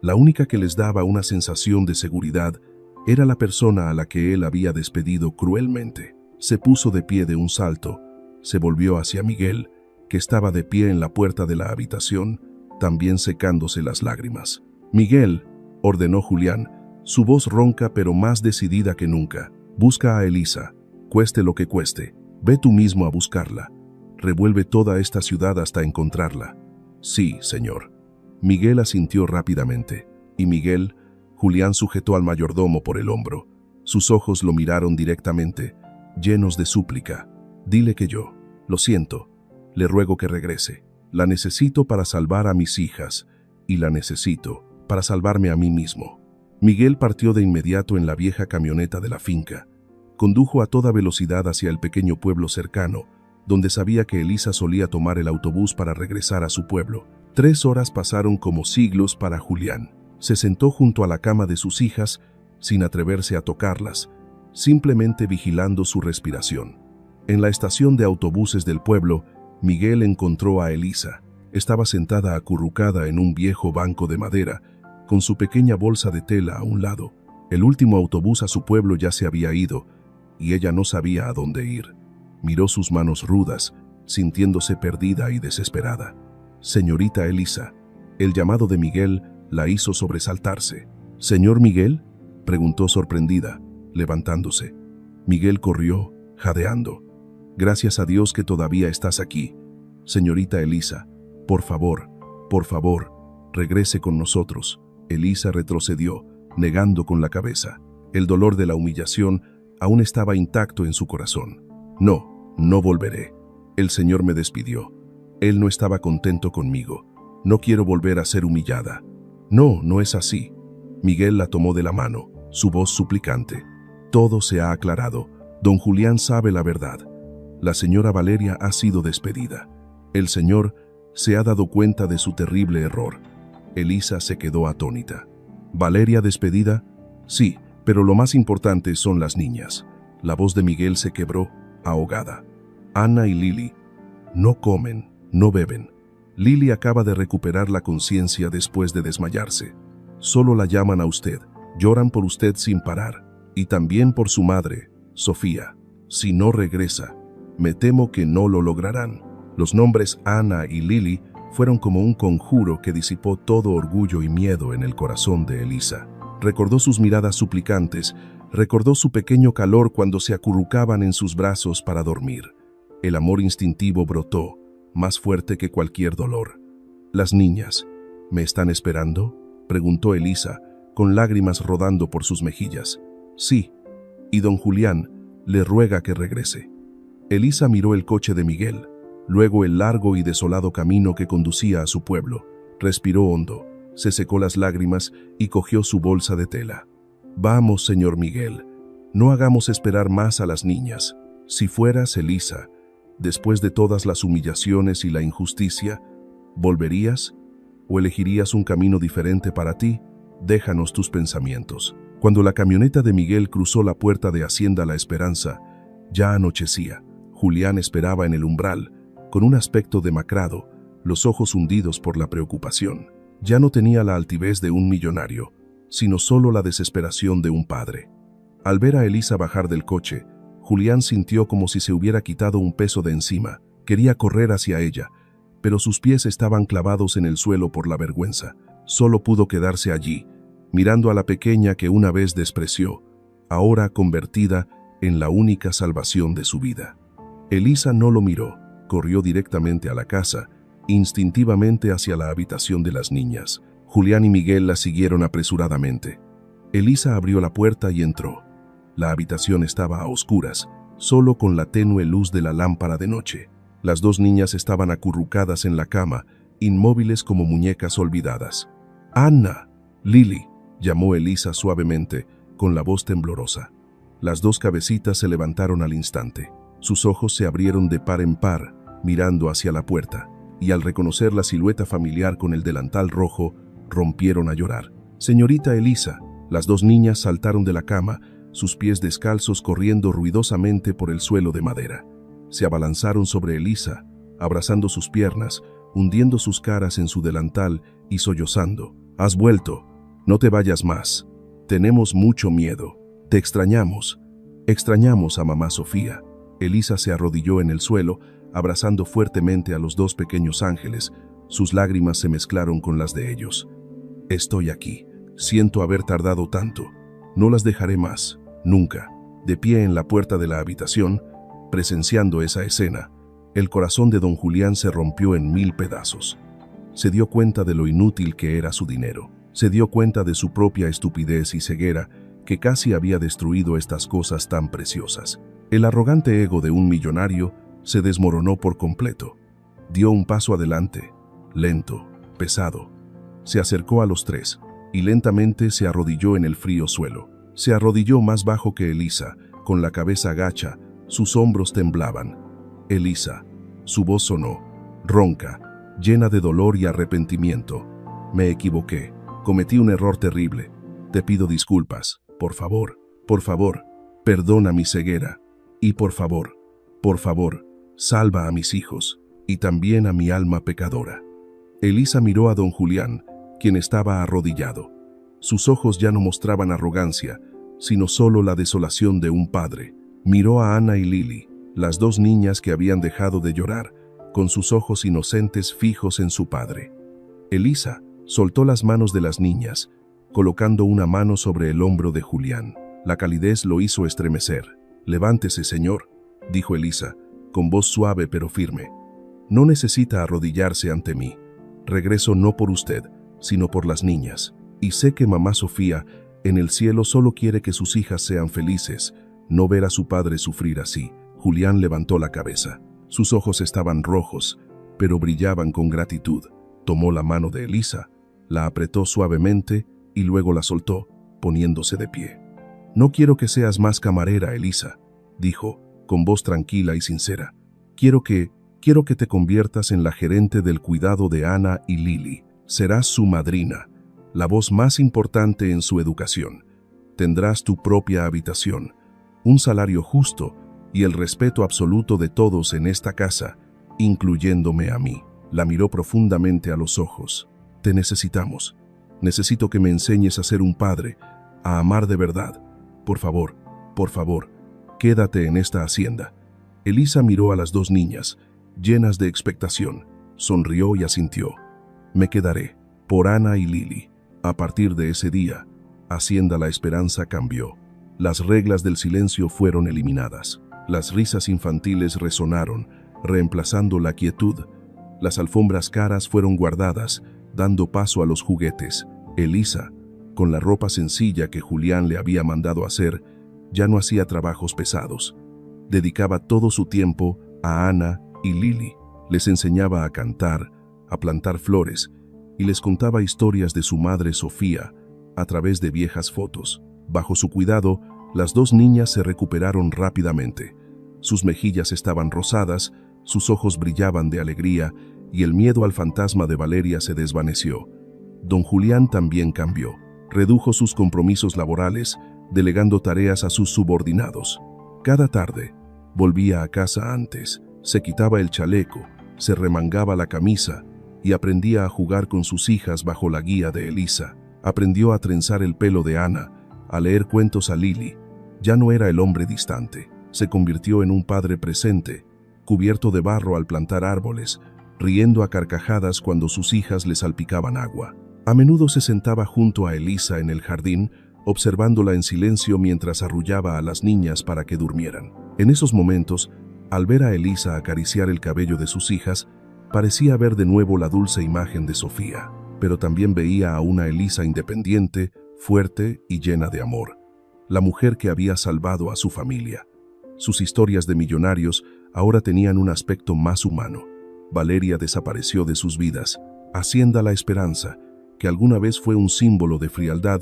la única que les daba una sensación de seguridad, era la persona a la que él había despedido cruelmente. Se puso de pie de un salto, se volvió hacia Miguel, que estaba de pie en la puerta de la habitación, también secándose las lágrimas. «Miguel», ordenó Julián, su voz ronca pero más decidida que nunca, «busca a Elisa, cueste lo que cueste. Ve tú mismo a buscarla. Revuelve toda esta ciudad hasta encontrarla». «Sí, señor». Miguel asintió rápidamente, y Miguel, Julián sujetó al mayordomo por el hombro. Sus ojos lo miraron directamente, llenos de súplica. «Dile que yo, lo siento, le ruego que regrese. La necesito para salvar a mis hijas, y la necesito para salvarme a mí mismo». Miguel partió de inmediato en la vieja camioneta de la finca. Condujo a toda velocidad hacia el pequeño pueblo cercano, donde sabía que Elisa solía tomar el autobús para regresar a su pueblo. 3 horas pasaron como siglos para Julián. Se sentó junto a la cama de sus hijas, sin atreverse a tocarlas, simplemente vigilando su respiración. En la estación de autobuses del pueblo, Miguel encontró a Elisa. Estaba sentada acurrucada en un viejo banco de madera, con su pequeña bolsa de tela a un lado. El último autobús a su pueblo ya se había ido, y ella no sabía a dónde ir. Miró sus manos rudas, sintiéndose perdida y desesperada. «Señorita Elisa». El llamado de Miguel la hizo sobresaltarse. «¿Señor Miguel?», preguntó sorprendida, levantándose. Miguel corrió, jadeando. «Gracias a Dios que todavía estás aquí. Señorita Elisa, por favor, regrese con nosotros». Elisa retrocedió, negando con la cabeza. El dolor de la humillación aún estaba intacto en su corazón. No volveré. El Señor me despidió. Él no estaba contento conmigo. No quiero volver a ser humillada». No es así». Miguel la tomó de la mano, su voz suplicante. «Todo se ha aclarado. Don Julián sabe la verdad. La señora Valeria ha sido despedida. El Señor se ha dado cuenta de su terrible error». Elisa se quedó atónita. «¿Valeria despedida?» «Sí, pero lo más importante son las niñas». La voz de Miguel se quebró, ahogada. «Ana y Lili no comen, no beben. Lili acaba de recuperar la conciencia después de desmayarse. Solo la llaman a usted, lloran por usted sin parar. Y también por su madre, Sofía. Si no regresa, me temo que no lo lograrán». Los nombres Ana y Lili fueron como un conjuro que disipó todo orgullo y miedo en el corazón de Elisa. Recordó sus miradas suplicantes, recordó su pequeño calor cuando se acurrucaban en sus brazos para dormir. El amor instintivo brotó, más fuerte que cualquier dolor. «¿Las niñas me están esperando?», preguntó Elisa, con lágrimas rodando por sus mejillas. «Sí, y don Julián le ruega que regrese». Elisa miró el coche de Miguel, luego el largo y desolado camino que conducía a su pueblo. Respiró hondo, se secó las lágrimas y cogió su bolsa de tela. «Vamos, señor Miguel, no hagamos esperar más a las niñas. Si fueras Elisa, después de todas las humillaciones y la injusticia, ¿volverías o elegirías un camino diferente para ti? Déjanos tus pensamientos». Cuando la camioneta de Miguel cruzó la puerta de Hacienda La Esperanza, ya anochecía. Julián esperaba en el umbral, con un aspecto demacrado, los ojos hundidos por la preocupación. Ya no tenía la altivez de un millonario, sino solo la desesperación de un padre. Al ver a Elisa bajar del coche, Julián sintió como si se hubiera quitado un peso de encima. Quería correr hacia ella, pero sus pies estaban clavados en el suelo por la vergüenza. Solo pudo quedarse allí, mirando a la pequeña que una vez despreció, ahora convertida en la única salvación de su vida. Elisa no lo miró. Corrió directamente a la casa, instintivamente hacia la habitación de las niñas. Julián y Miguel la siguieron apresuradamente. Elisa abrió la puerta y entró. La habitación estaba a oscuras, solo con la tenue luz de la lámpara de noche. Las 2 niñas estaban acurrucadas en la cama, inmóviles como muñecas olvidadas. «Ana, Lili», llamó Elisa suavemente, con la voz temblorosa. Las 2 cabecitas se levantaron al instante. Sus ojos se abrieron de par en par, mirando hacia la puerta, y al reconocer la silueta familiar con el delantal rojo, rompieron a llorar. «Señorita Elisa». Las 2 niñas saltaron de la cama, sus pies descalzos corriendo ruidosamente por el suelo de madera. Se abalanzaron sobre Elisa, abrazando sus piernas, hundiendo sus caras en su delantal y sollozando. «Has vuelto. No te vayas más. Tenemos mucho miedo. Te extrañamos. Extrañamos a mamá Sofía». Elisa se arrodilló en el suelo, abrazando fuertemente a los dos pequeños ángeles. Sus lágrimas se mezclaron con las de ellos. Estoy aquí. Siento haber tardado tanto. No las dejaré más, nunca. De pie en la puerta de la habitación, presenciando esa escena, el corazón de don Julián se rompió en 1000 pedazos. Se dio cuenta de lo inútil que era su dinero. Se dio cuenta de su propia estupidez y ceguera, que casi había destruido estas cosas tan preciosas. El arrogante ego de un millonario se desmoronó por completo. Dio un paso adelante, lento, pesado. Se acercó a los tres y lentamente se arrodilló en el frío suelo. Se arrodilló más bajo que Elisa, con la cabeza gacha, sus hombros temblaban. Elisa, su voz sonó, ronca, llena de dolor y arrepentimiento. Me equivoqué, cometí un error terrible. Te pido disculpas, por favor, perdona mi ceguera. Y por favor, salva a mis hijos y también a mi alma pecadora. Elisa miró a don Julián, quien estaba arrodillado. Sus ojos ya no mostraban arrogancia, sino solo la desolación de un padre. Miró a Ana y Lily, las dos niñas que habían dejado de llorar, con sus ojos inocentes fijos en su padre. Elisa soltó las manos de las niñas, colocando una mano sobre el hombro de Julián. La calidez lo hizo estremecer. «Levántese, señor», dijo Elisa, con voz suave pero firme. «No necesita arrodillarse ante mí. Regreso no por usted, sino por las niñas. Y sé que mamá Sofía, en el cielo, solo quiere que sus hijas sean felices, no ver a su padre sufrir así». Julián levantó la cabeza. Sus ojos estaban rojos, pero brillaban con gratitud. Tomó la mano de Elisa, la apretó suavemente y luego la soltó, poniéndose de pie. «Noquiero que seas más camarera, Elisa», dijo, con voz tranquila y sincera. Quiero que te conviertas en la gerente del cuidado de Ana y Lily. Serás su madrina, la voz más importante en su educación. Tendrás tu propia habitación, un salario justo y el respeto absoluto de todos en esta casa, incluyéndome a mí». La miró profundamente a los ojos. «Te necesitamos. Necesito que me enseñes a ser un padre, a amar de verdad. Por favor, quédate en esta hacienda». Elisa miró a las dos niñas, llenas de expectación. Sonrió y asintió. «Me quedaré, por Ana y Lily». A partir de ese día, Hacienda La Esperanza cambió. Las reglas del silencio fueron eliminadas. Las risas infantiles resonaron, reemplazando la quietud. Las alfombras caras fueron guardadas, dando paso a los juguetes. Elisa, con la ropa sencilla que Julián le había mandado hacer, ya no hacía trabajos pesados. Dedicaba todo su tiempo a Ana y Lily. Les enseñaba a cantar, a plantar flores, y les contaba historias de su madre Sofía a través de viejas fotos. Bajo su cuidado, las dos niñas se recuperaron rápidamente. Sus mejillas estaban rosadas, sus ojos brillaban de alegría y el miedo al fantasma de Valeria se desvaneció. Don Julián también cambió. Redujo sus compromisos laborales, delegando tareas a sus subordinados. Cada tarde, volvía a casa antes, se quitaba el chaleco, se remangaba la camisa y aprendía a jugar con sus hijas bajo la guía de Elisa. Aprendió a trenzar el pelo de Ana, a leer cuentos a Lily. Ya no era el hombre distante. Se convirtió en un padre presente, cubierto de barro al plantar árboles, riendo a carcajadas cuando sus hijas le salpicaban agua. A menudo se sentaba junto a Elisa en el jardín, observándola en silencio mientras arrullaba a las niñas para que durmieran. En esos momentos, al ver a Elisa acariciar el cabello de sus hijas, parecía ver de nuevo la dulce imagen de Sofía, pero también veía a una Elisa independiente, fuerte y llena de amor, la mujer que había salvado a su familia. Sus historias de millonarios ahora tenían un aspecto más humano. Valeria desapareció de sus vidas. Hacienda La Esperanza, que alguna vez fue un símbolo de frialdad,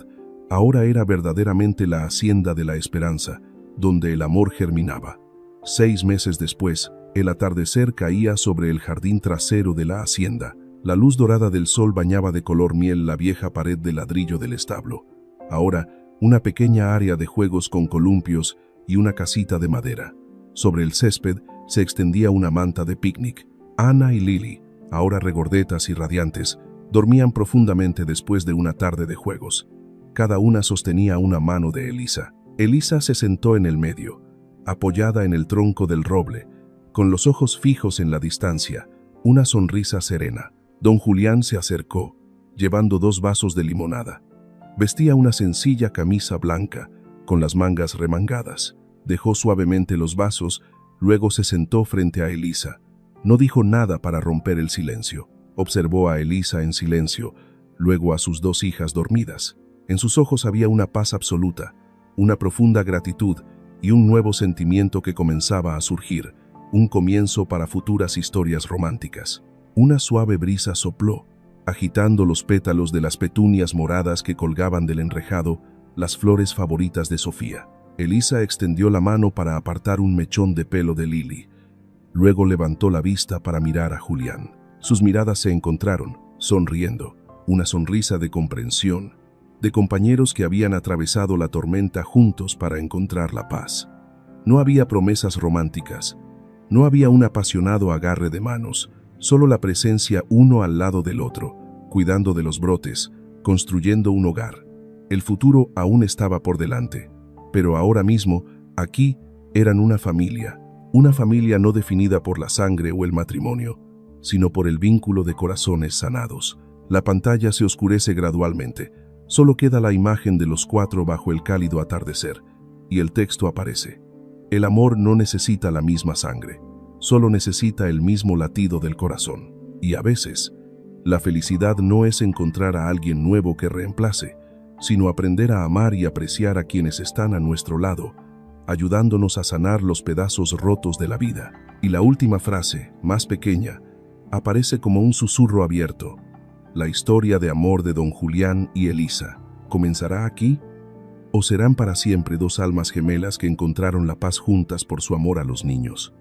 ahora era verdaderamente la Hacienda de la Esperanza, donde el amor germinaba. 6 meses después, el atardecer caía sobre el jardín trasero de la hacienda. La luz dorada del sol bañaba de color miel la vieja pared de ladrillo del establo. Ahora, una pequeña área de juegos con columpios y una casita de madera. Sobre el césped se extendía una manta de picnic. Ana y Lily, ahora regordetas y radiantes, dormían profundamente después de una tarde de juegos. Cada una sostenía una mano de Elisa. Elisa se sentó en el medio, apoyada en el tronco del roble, con los ojos fijos en la distancia, una sonrisa serena. Don Julián se acercó, llevando 2 vasos de limonada. Vestía una sencilla camisa blanca, con las mangas remangadas. Dejó suavemente los vasos, luego se sentó frente a Elisa. No dijo nada para romper el silencio. Observó a Elisa en silencio, luego a sus 2 hijas dormidas. En sus ojos había una paz absoluta, una profunda gratitud y un nuevo sentimiento que comenzaba a surgir, un comienzo para futuras historias románticas. Una suave brisa sopló, agitando los pétalos de las petunias moradas que colgaban del enrejado, las flores favoritas de Sofía. Elisa extendió la mano para apartar un mechón de pelo de Lily. Luego levantó la vista para mirar a Julián. Sus miradas se encontraron, sonriendo, una sonrisa de comprensión, de compañeros que habían atravesado la tormenta juntos para encontrar la paz. No había promesas románticas, no había un apasionado agarre de manos, solo la presencia uno al lado del otro, cuidando de los brotes, construyendo un hogar. El futuro aún estaba por delante, pero ahora mismo, aquí, eran una familia no definida por la sangre o el matrimonio, sino por el vínculo de corazones sanados. La pantalla se oscurece gradualmente, solo queda la imagen de los 4 bajo el cálido atardecer, y el texto aparece. El amor no necesita la misma sangre, solo necesita el mismo latido del corazón. Y a veces, la felicidad no es encontrar a alguien nuevo que reemplace, sino aprender a amar y apreciar a quienes están a nuestro lado, ayudándonos a sanar los pedazos rotos de la vida. Y la última frase, más pequeña, aparece como un susurro abierto. La historia de amor de don Julián y Elisa, ¿comenzará aquí? ¿O serán para siempre 2 almas gemelas que encontraron la paz juntas por su amor a los niños?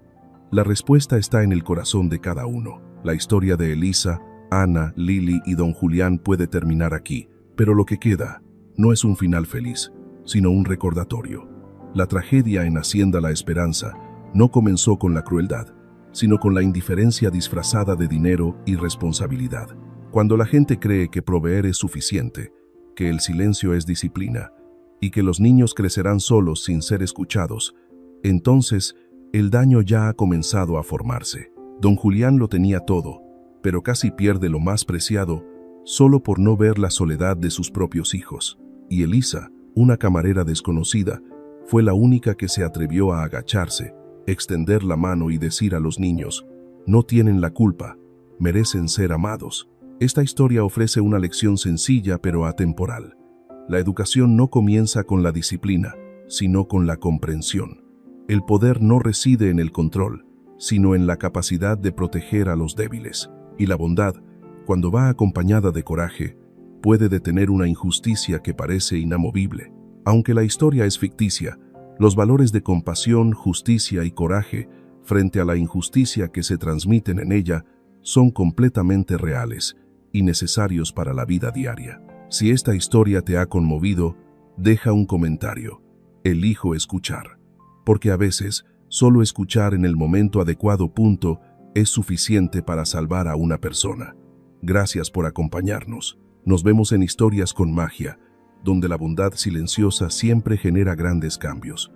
La respuesta está en el corazón de cada uno. La historia de Elisa, Ana, Lily y don Julián puede terminar aquí, pero lo que queda no es un final feliz, sino un recordatorio. La tragedia en Hacienda La Esperanza no comenzó con la crueldad, sino con la indiferencia disfrazada de dinero y responsabilidad. Cuando la gente cree que proveer es suficiente, que el silencio es disciplina y que los niños crecerán solos sin ser escuchados, entonces el daño ya ha comenzado a formarse. Don Julián lo tenía todo, pero casi pierde lo más preciado solo por no ver la soledad de sus propios hijos. Y Elisa, una camarera desconocida, fue la única que se atrevió a agacharse, extender la mano y decir a los niños: no tienen la culpa, merecen ser amados. Esta historia ofrece una lección sencilla pero atemporal. La educación no comienza con la disciplina, sino con la comprensión. El poder no reside en el control, sino en la capacidad de proteger a los débiles. Y la bondad, cuando va acompañada de coraje, puede detener una injusticia que parece inamovible. Aunque la historia es ficticia, los valores de compasión, justicia y coraje frente a la injusticia que se transmiten en ella son completamente reales y necesarios para la vida diaria. Si esta historia te ha conmovido, deja un comentario. Elijo escuchar. Porque a veces, solo escuchar en el momento adecuado es suficiente para salvar a una persona. Gracias por acompañarnos. Nos vemos en Historias con Magia, donde la bondad silenciosa siempre genera grandes cambios.